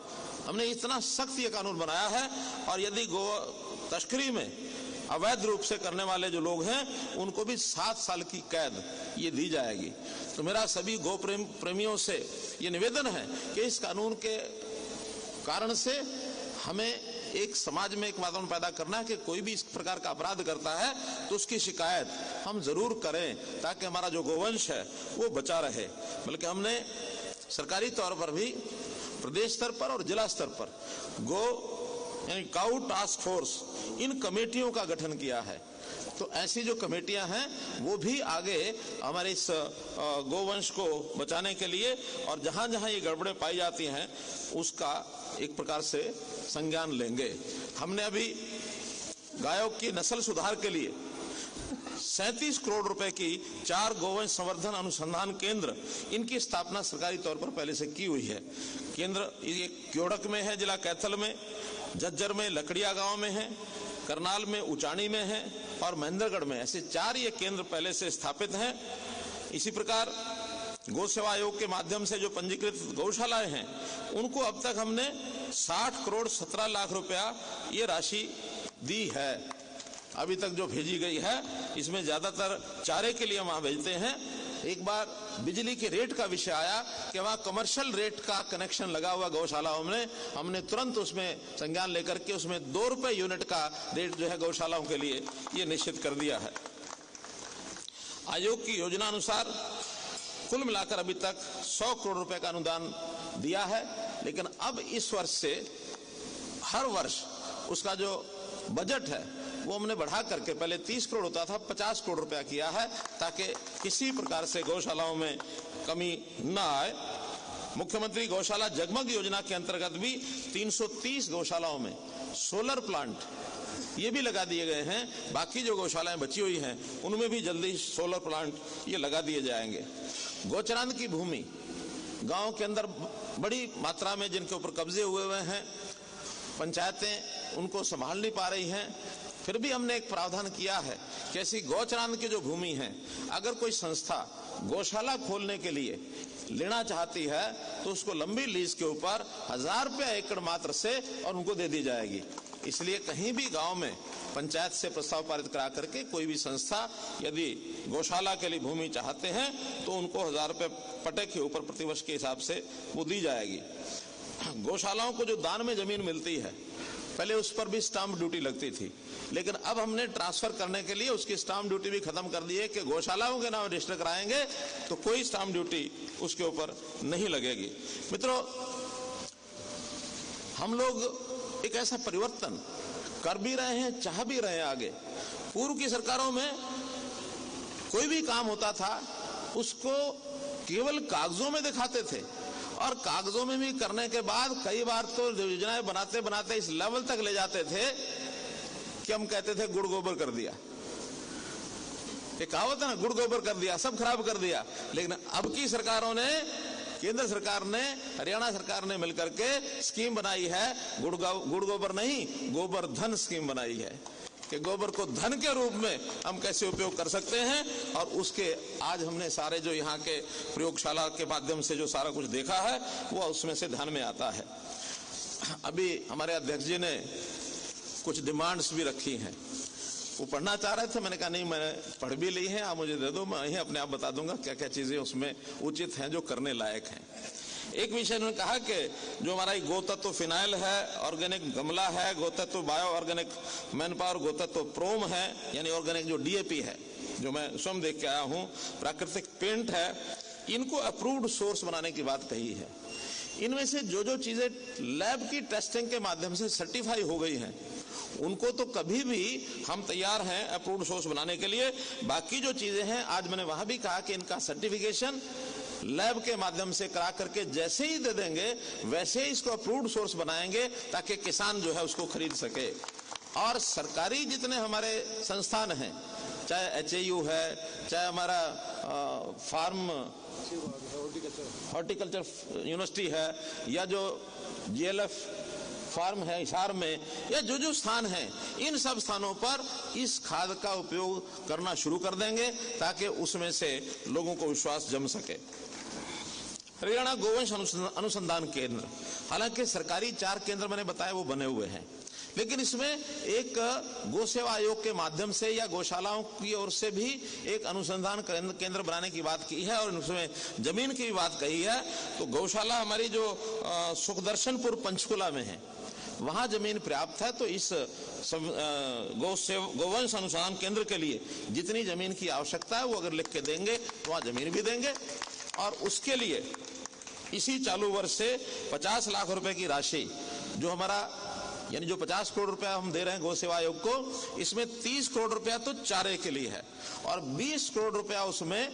हमने इतना सख्त ये कानून बनाया है, और यदि गौ तस्करी में अवैध रूप से करने वाले जो लोग हैं, उनको भी 7 साल की कैद ये दी जाएगी। तो मेरा सभी गौ प्रेमियों से ये निवेदन है कि इस कानून के कारण से हमें एक समाज में एक वातावरण पैदा करना है कि कोई भी इस प्रकार का अपराध करता है तो उसकी शिकायत हम जरूर करें, ताकि हमारा जो गोवंश है वो बचा रहे। बल्कि हमने सरकारी तौर पर भी प्रदेश स्तर पर और जिला स्तर पर गो यानी काऊ टास्क फोर्स, इन कमेटियों का गठन किया है। तो ऐसी जो कमेटियां हैं वो भी आगे हमारे इस गोवंश को बचाने के लिए, और जहां जहां ये गड़बड़े पाई जाती हैं उसका एक प्रकार से संज्ञान लेंगे। हमने अभी गायों की नस्ल सुधार के लिए 37 करोड़ रुपए की 4 गोवंश संवर्धन अनुसंधान केंद्र, इनकी स्थापना सरकारी तौर पर पहले से की हुई है। केंद्र ये क्योड़क में है, जिला कैथल में, झज्जर में, लकड़िया गांव में है, करनाल में, उचानी में है और महेंद्रगढ़ में। ऐसे 4 ये केंद्र पहले से स्थापित हैं। इसी प्रकार गौ सेवा आयोग के माध्यम से जो पंजीकृत गौशालाएं हैं, उनको अब तक हमने 60 करोड़ 17 लाख रुपया ये राशि दी है। अभी तक जो भेजी गई है, इसमें ज्यादातर चारे के लिए वहां भेजते हैं। एक बार बिजली के रेट का विषय आया कि वहां कमर्शियल रेट का कनेक्शन लगा हुआ गौशालाओं में, हमने तुरंत उसमें संज्ञान लेकर के उसमें 2 रुपए यूनिट का रेट जो है गौशालाओं के लिए ये निश्चित कर दिया है। आयोग की योजना अनुसार कुल मिलाकर अभी तक 100 करोड़ रुपए का अनुदान दिया है, लेकिन अब इस वर्ष से हर वर्ष उसका जो बजट है वो हमने बढ़ा करके, पहले 30 करोड़ होता था, 50 करोड़ रुपया किया है, ताकि किसी प्रकार से गौशालाओं में कमी न आए। मुख्यमंत्री गौशाला जगमग योजना के अंतर्गत भी 330 गौशालाओं में सोलर प्लांट ये भी लगा दिए गए हैं। बाकी जो गौशालाएं बची हुई हैं उनमें भी जल्दी सोलर प्लांट ये लगा दिए जाएंगे। गौचरान की भूमि गांव के अंदर बड़ी मात्रा में जिनके ऊपर कब्जे हुए हैं, पंचायतें उनको संभाल नहीं पा रही हैं, फिर भी हमने एक प्रावधान किया है कि ऐसी गौचरान की जो भूमि है, अगर कोई संस्था गौशाला खोलने के लिए लेना चाहती है तो उसको लंबी लीज के ऊपर 1000 रुपया एकड़ मात्र से और उनको दे दी जाएगी। इसलिए कहीं भी गांव में पंचायत से प्रस्ताव पारित करा करके कोई भी संस्था यदि गौशाला के लिए भूमि चाहते हैं तो उनको 1000 रुपये पटे के ऊपर प्रतिवर्ष के हिसाब से वो दी जाएगी। गौशालाओं को जो दान में जमीन मिलती है, पहले उस पर भी स्टाम्प ड्यूटी लगती थी, लेकिन अब हमने ट्रांसफर करने के लिए उसकी स्टाम्प ड्यूटी भी खत्म कर दी है कि गौशालाओं के नाम रजिस्टर कराएंगे तो कोई स्टाम्प ड्यूटी उसके ऊपर नहीं लगेगी। मित्रों, हम लोग एक ऐसा परिवर्तन कर भी रहे हैं, चाह भी रहे हैं आगे। पूर्व की सरकारों में कोई भी काम होता था उसको केवल कागजों में दिखाते थे, और कागजों में भी करने के बाद कई बार तो योजनाएं बनाते बनाते इस लेवल तक ले जाते थे कि हम कहते थे गुड़ गोबर कर दिया। ये कहावत है ना, गुड़ गोबर कर दिया, सब खराब कर दिया। लेकिन अब की सरकारों ने, केंद्र सरकार ने, हरियाणा सरकार ने मिलकर के स्कीम बनाई है, गुड़ गोबर नहीं, गोबर धन स्कीम बनाई है कि गोबर को धन के रूप में हम कैसे उपयोग कर सकते हैं। और उसके आज हमने सारे जो यहाँ के प्रयोगशाला के माध्यम से जो सारा कुछ देखा है वो उसमें से ध्यान में आता है। अभी हमारे अध्यक्ष जी ने कुछ डिमांड्स भी रखी हैं, वो पढ़ना चाह रहे थे, मैंने कहा नहीं, मैंने पढ़ भी ली है, आप मुझे दे दो, मैं यही अपने आप बता दूंगा क्या क्या चीजें उसमें उचित हैं जो करने लायक हैं। एक विषय उन्होंने कहा कि जो हमारा गोतत्व फिनाइल है, ऑर्गेनिक गमला है, गोतत्व बायो ऑर्गेनिक मैन पावर, गोतत्व प्रोम है, यानी ऑर्गेनिक जो डीएपी है, जो मैं स्वयं देख के आया हूं, प्राकृतिक पेंट है, इनको अप्रूव्ड सोर्स बनाने की बात कही है। इनमें से जो जो चीजें लैब की टेस्टिंग के माध्यम से सर्टिफाई हो गई हैं उनको तो कभी भी हम तैयार हैं अप्रूव्ड सोर्स बनाने के लिए। बाकी जो चीजें हैं, आज मैंने वहां भी कहा कि इनका सर्टिफिकेशन लैब के माध्यम से करा करके जैसे ही दे देंगे वैसे ही इसको अप्रूव्ड सोर्स बनाएंगे ताकि किसान जो है उसको खरीद सके। और सरकारी जितने हमारे संस्थान हैं, चाहे HAU है, चाहे हमारा फार्म हॉर्टिकल्चर यूनिवर्सिटी है, या जो GLF फार्म है हिसार में, या जो जो स्थान हैं, इन सब स्थानों पर इस खाद का उपयोग करना शुरू कर देंगे ताकि उसमें से लोगों को विश्वास जम सके। हरियाणा गोवंश अनुसंधान केंद्र, हालांकि सरकारी 4 केंद्र मैंने बताया वो बने हुए हैं, लेकिन इसमें एक गौ सेवा आयोग के माध्यम से या गौशालाओं की ओर से भी एक अनुसंधान केंद्र बनाने की बात की है और उसमें जमीन की भी बात कही है। तो गौशाला हमारी जो सुखदर्शनपुर पंचकुला में है, वहां जमीन पर्याप्त है, तो इस गोवंश अनुसंधान केंद्र के लिए जितनी जमीन की आवश्यकता है वो अगर लिख के देंगे तो वहां जमीन भी देंगे। और उसके लिए इसी चालू वर्ष से 50 लाख रुपए की राशि जो हमारा, यानी जो 50 करोड़ रुपया हम दे रहे हैं गौ सेवा आयोग को, इसमें 30 करोड़ रुपया तो चारे के लिए है और 20 करोड़ रुपया उसमें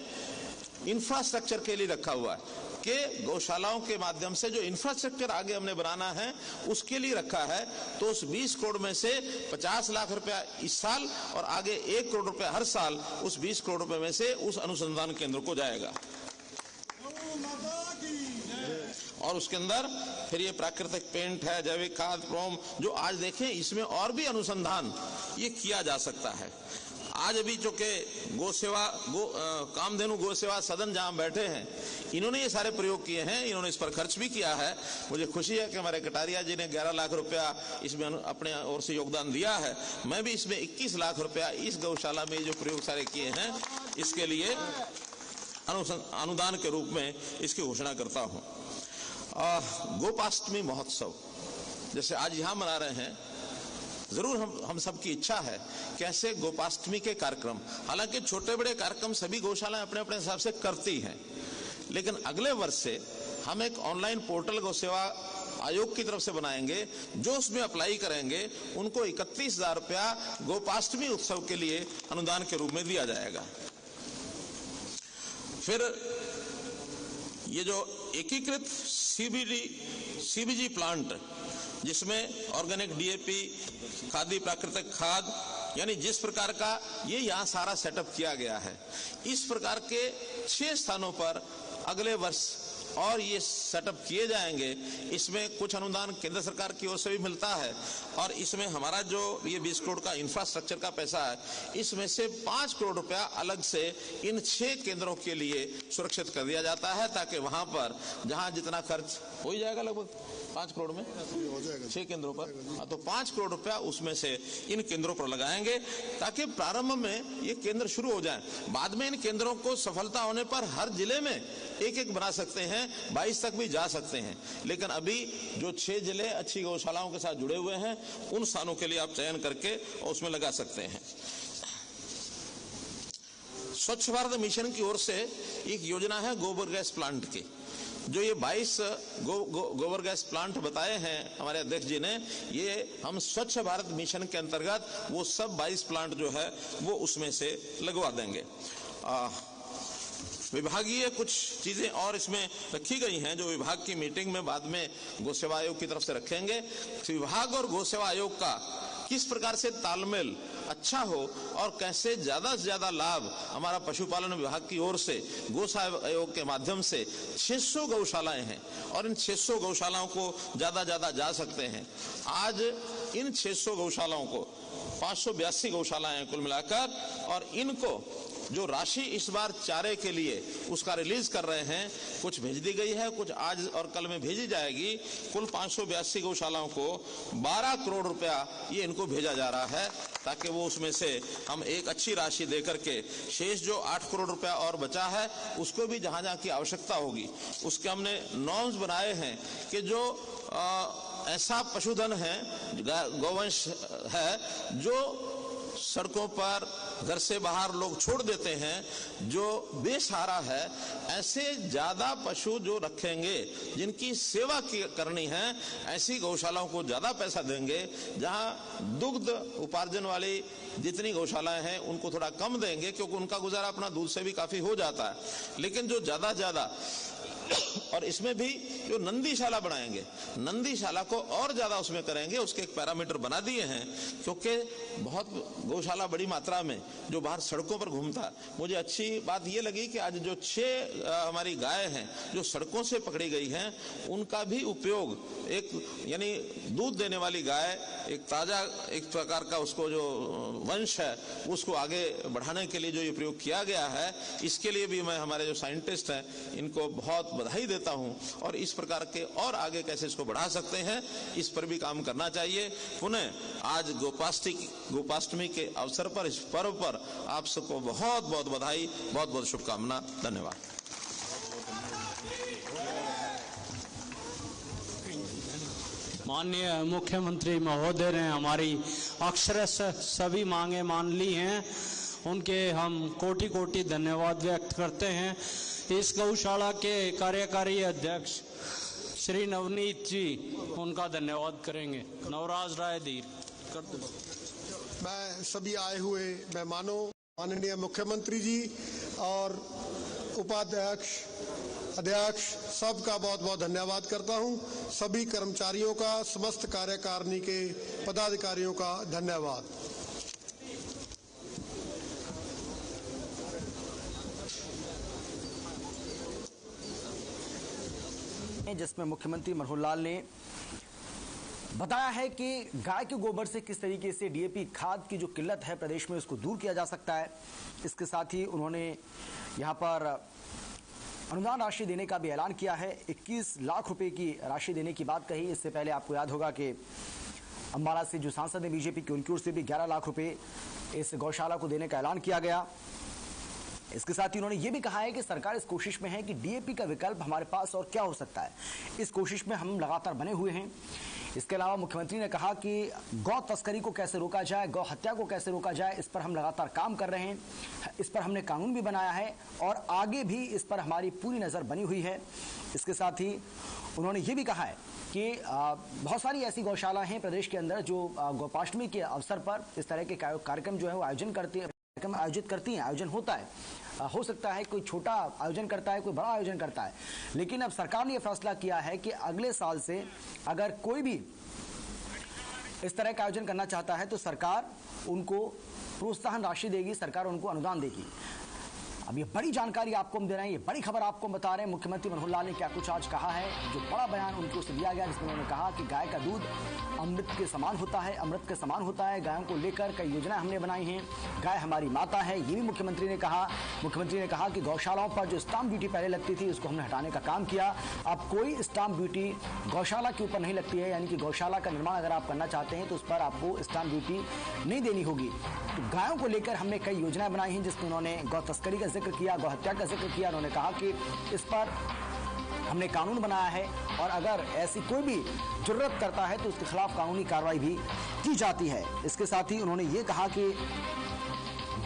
इंफ्रास्ट्रक्चर के लिए रखा हुआ है। कि गौशालाओं के माध्यम से जो इंफ्रास्ट्रक्चर आगे हमने बनाना है उसके लिए रखा है। तो उस 20 करोड़ में से 50 लाख रुपया इस साल और आगे 1 करोड़ रुपया हर साल उस 20 करोड़ रुपए में से उस अनुसंधान केंद्र को जाएगा। और उसके अंदर फिर ये प्राकृतिक पेंट है, जैविक खाद, प्रोम, जो आज देखें इसमें और भी अनुसंधान ये किया जा सकता है। आज अभी जो के गौ सेवा कामधेनु गौ सेवा सदन जहां बैठे हैं, इन्होंने ये सारे प्रयोग किए हैं, इन्होंने इस पर खर्च भी किया है। मुझे खुशी है कि हमारे कटारिया जी ने 11 लाख रुपया इसमें अपने ओर से योगदान दिया है। मैं भी इसमें 21 लाख रुपया इस गौशाला में जो प्रयोग सारे किए हैं इसके लिए अनुदान के रूप में इसकी घोषणा करता हूं। गोपाष्टमी महोत्सव जैसे आज यहां मना रहे हैं, जरूर हम सबकी इच्छा है कैसे गोपाष्टमी के कार्यक्रम, हालांकि छोटे बड़े कार्यक्रम सभी गौशालाएं अपने अपने हिसाब से करती हैं, लेकिन अगले वर्ष से हम एक ऑनलाइन पोर्टल गौ सेवा आयोग की तरफ से बनाएंगे। जो उसमें अप्लाई करेंगे उनको 31,000 रुपया गोपाष्टमी उत्सव के लिए अनुदान के रूप में दिया जाएगा। फिर ये जो एकीकृत सीबीजी प्लांट, जिसमें ऑर्गेनिक डीएपी, खादी प्राकृतिक खाद, यानी जिस प्रकार का ये यहाँ सारा सेटअप किया गया है, इस प्रकार के 6 स्थानों पर अगले वर्ष और ये सेटअप किए जाएंगे। इसमें कुछ अनुदान केंद्र सरकार की ओर से भी मिलता है और इसमें हमारा जो ये 20 करोड़ का इंफ्रास्ट्रक्चर का पैसा है, इसमें से 5 करोड़ रुपया अलग से इन 6 केंद्रों के लिए सुरक्षित कर दिया जाता है, ताकि वहां पर जहां जितना खर्च हो ही जाएगा, लगभग 5 करोड़ में हो जाएगा 6 केंद्रों पर, तो 5 करोड़ रुपया उसमें से इन केंद्रों पर लगाएंगे ताकि प्रारंभ में ये केंद्र शुरू हो जाए। बाद में इन केंद्रों को सफलता होने पर हर जिले में एक बना सकते हैं, 22 तक भी जा सकते हैं। लेकिन अभी जो 6 जिले अच्छी गौशालाओं के साथ जुड़े हुए हैं, उन स्थानों के लिए आप चयन करके और उसमें लगा सकते हैं। स्वच्छ भारत मिशन की ओर से एक योजना है गोबर गैस प्लांट की। जो ये 22 गोबर गैस प्लांट बताए हैं हमारे अध्यक्ष जी ने, ये हम स्वच्छ भारत मिशन के अंतर्गत वो सब 22 प्लांट जो है वो उसमें से लगवा देंगे। विभागीय कुछ चीजें और इसमें रखी गई हैं जो विभाग की मीटिंग में बाद में गौ सेवा आयोग की तरफ से रखेंगे। विभाग और गौ सेवा आयोग का किस प्रकार से तालमेल अच्छा हो और कैसे ज्यादा से ज्यादा लाभ हमारा पशुपालन विभाग की ओर से गौ सेवा आयोग के माध्यम से 600 गौशालाएं हैं और इन 600 गौशालाओं को ज्यादा जा सकते हैं। आज इन 600 गौशालाओं को 582 गौशालाएं हैं कुल मिलाकर, और इनको जो राशि इस बार चारे के लिए उसका रिलीज कर रहे हैं, कुछ भेज दी गई है, कुछ आज और कल में भेजी जाएगी। कुल 582 गौशालाओं को 12 करोड़ रुपया ये इनको भेजा जा रहा है, ताकि वो उसमें से हम एक अच्छी राशि देकर के शेष जो 8 करोड़ रुपया और बचा है उसको भी जहां जहां की आवश्यकता होगी उसके हमने नॉर्म्स बनाए हैं कि जो ऐसा पशुधन है, गौवंश है जो सड़कों पर घर से बाहर लोग छोड़ देते हैं, जो बेसहारा है, ऐसे ज्यादा पशु जो रखेंगे जिनकी सेवा करनी है, ऐसी गौशालाओं को ज्यादा पैसा देंगे। जहां दुग्ध उपार्जन वाली जितनी गौशालाएं हैं उनको थोड़ा कम देंगे, क्योंकि उनका गुजारा अपना दूध से भी काफी हो जाता है। लेकिन जो ज्यादा और इसमें भी जो नंदीशाला बनाएंगे, नंदीशाला को और ज्यादा उसमें करेंगे, उसके एक पैरामीटर बना दिए हैं, क्योंकि बहुत गौशाला बड़ी मात्रा में जो बाहर सड़कों पर घूमता है। मुझे अच्छी बात यह लगी कि आज जो 6 हमारी गाय हैं जो सड़कों से पकड़ी गई हैं, उनका भी उपयोग एक यानी दूध देने वाली गाय, एक ताजा एक प्रकार का उसको जो वंश है उसको आगे बढ़ाने के लिए जो ये प्रयोग किया गया है, इसके लिए भी मैं हमारे जो साइंटिस्ट हैं इनको बहुत बधाई देता हूं। और इस प्रकार के और आगे कैसे इसको बढ़ा सकते हैं, इस पर भी काम करना चाहिए। पुनः आज गोपाष्टमी के अवसर पर, इस पर्व पर आप सबको बहुत बहुत बधाई, बहुत बहुत शुभकामना। धन्यवाद। माननीय मुख्यमंत्री महोदय ने हमारी अक्षरशः सभी मांगे मान ली हैं, उनके हम कोटि कोटि धन्यवाद व्यक्त करते हैं। इस गौशाला के कार्यकारी अध्यक्ष श्री नवनीत जी, उनका धन्यवाद करेंगे। नवराज राय धीर कर दो। मैं सभी आए हुए मेहमानों, माननीय मुख्यमंत्री जी और उपाध्यक्ष अध्यक्ष सबका बहुत बहुत धन्यवाद करता हूं। सभी कर्मचारियों का, समस्त कार्यकारिणी के पदाधिकारियों का धन्यवाद। जिसमें मुख्यमंत्री मनोहर लाल ने बताया है कि गाय के गोबर से किस तरीके से डीएपी खाद की जो किल्लत है प्रदेश में उसको दूर किया जा सकता है। इसके साथ ही उन्होंने यहां पर अनुदान राशि देने का भी ऐलान किया है। 21 लाख रुपए की राशि देने की बात कही। इससे पहले आपको याद होगा कि अंबाला से जो सांसद है बीजेपी के, उनकी ओर से भी 11 लाख रुपए इस गौशाला को देने का ऐलान किया गया। इसके साथ ही उन्होंने ये भी कहा है कि सरकार इस कोशिश में है कि डीएपी का विकल्प हमारे पास और क्या हो सकता है, इस कोशिश में हम लगातार बने हुए हैं। इसके अलावा मुख्यमंत्री ने कहा कि गौ तस्करी को कैसे रोका जाए, गौ हत्या को कैसे रोका जाए, इस पर हम लगातार काम कर रहे हैं। इस पर हमने कानून भी बनाया है और आगे भी इस पर हमारी पूरी नज़र बनी हुई है। इसके साथ ही उन्होंने ये भी कहा है कि बहुत सारी ऐसी गौशाला हैं प्रदेश के अंदर जो गोपाष्टमी के अवसर पर इस तरह के कार्यक्रम जो है वो आयोजित करती हैं, आयोजन होता है। हो सकता है कोई छोटा आयोजन करता है, कोई बड़ा आयोजन करता है, लेकिन अब सरकार ने यह फैसला किया है कि अगले साल से अगर कोई भी इस तरह का आयोजन करना चाहता है तो सरकार उनको प्रोत्साहन राशि देगी, सरकार उनको अनुदान देगी। अब ये बड़ी जानकारी आपको हम दे रहे हैं, ये बड़ी खबर आपको हम बता रहे हैं। मुख्यमंत्री मनोहर लाल ने क्या कुछ आज कहा है, जो बड़ा बयान उनकी ओर से दिया गया, जिसमें उन्होंने कहा कि गाय का दूध अमृत के समान होता है, अमृत के समान होता है। गायों को लेकर कई योजनाएं हमने बनाई हैं। गाय हमारी माता है, ये भी मुख्यमंत्री ने कहा। मुख्यमंत्री ने कहा कि गौशालाओं पर जो स्टाम्प ड्यूटी पहले लगती थी उसको हमने हटाने का काम किया। अब कोई स्टाम्प ड्यूटी गौशाला के ऊपर नहीं लगती है, यानी कि गौशाला का निर्माण अगर आप करना चाहते हैं तो उस पर आपको स्टाम्प ड्यूटी नहीं देनी होगी। तो गायों को लेकर हमने कई योजनाएं बनाई हैं, जिसमें उन्होंने गौ तस्करी का जिक्र किया, गौ हत्या का जिक्र किया। उन्होंने कहा कि इस पर हमने कानून बनाया है और अगर ऐसी कोई भी जुर्रत करता है तो उसके खिलाफ कानूनी कार्रवाई भी की जाती है। इसके साथ ही उन्होंने ये कहा कि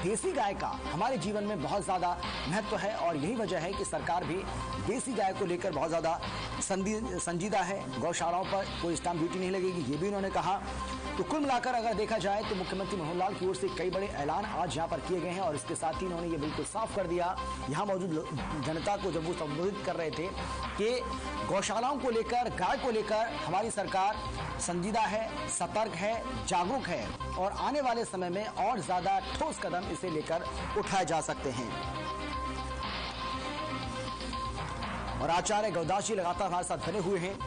देसी गाय का हमारे जीवन में बहुत ज़्यादा महत्व है और यही वजह है कि सरकार भी देसी गाय को लेकर बहुत ज़्यादा संजीदा है। गौशालाओं पर कोई स्टाम्प ड्यूटी नहीं लगेगी, ये भी उन्होंने कहा। तो कुल मिलाकर अगर देखा जाए तो मुख्यमंत्री मनोहर लाल की ओर से कई बड़े ऐलान आज यहाँ पर किए गए हैं और इसके साथ ही उन्होंने ये बिल्कुल साफ कर दिया यहाँ मौजूद जनता को जब वो संबोधित कर रहे थे कि गौशालाओं को लेकर, गाय को लेकर हमारी सरकार संजीदा है, सतर्क है, जागरूक है और आने वाले समय में और ज्यादा ठोस कदम इसे लेकर उठाए जा सकते हैं। और आचार्य गौदास जी लगातार हमारे साथ बने हुए हैं।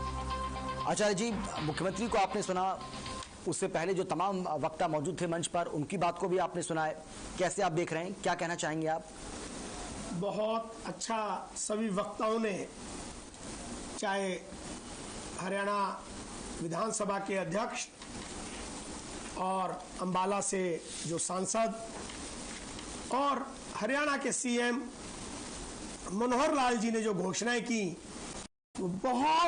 आचार्य जी, मुख्यमंत्री को आपने सुना, उससे पहले जो तमाम वक्ता मौजूद थे मंच पर उनकी बात को भी आपने सुना है, कैसे आप देख रहे हैं, क्या कहना चाहेंगे आप? बहुत अच्छा सभी वक्ताओं ने, चाहे हरियाणा विधानसभा के अध्यक्ष और अंबाला से जो सांसद और हरियाणा के सीएम मनोहर लाल जी ने जो घोषणाएं की वो बहुत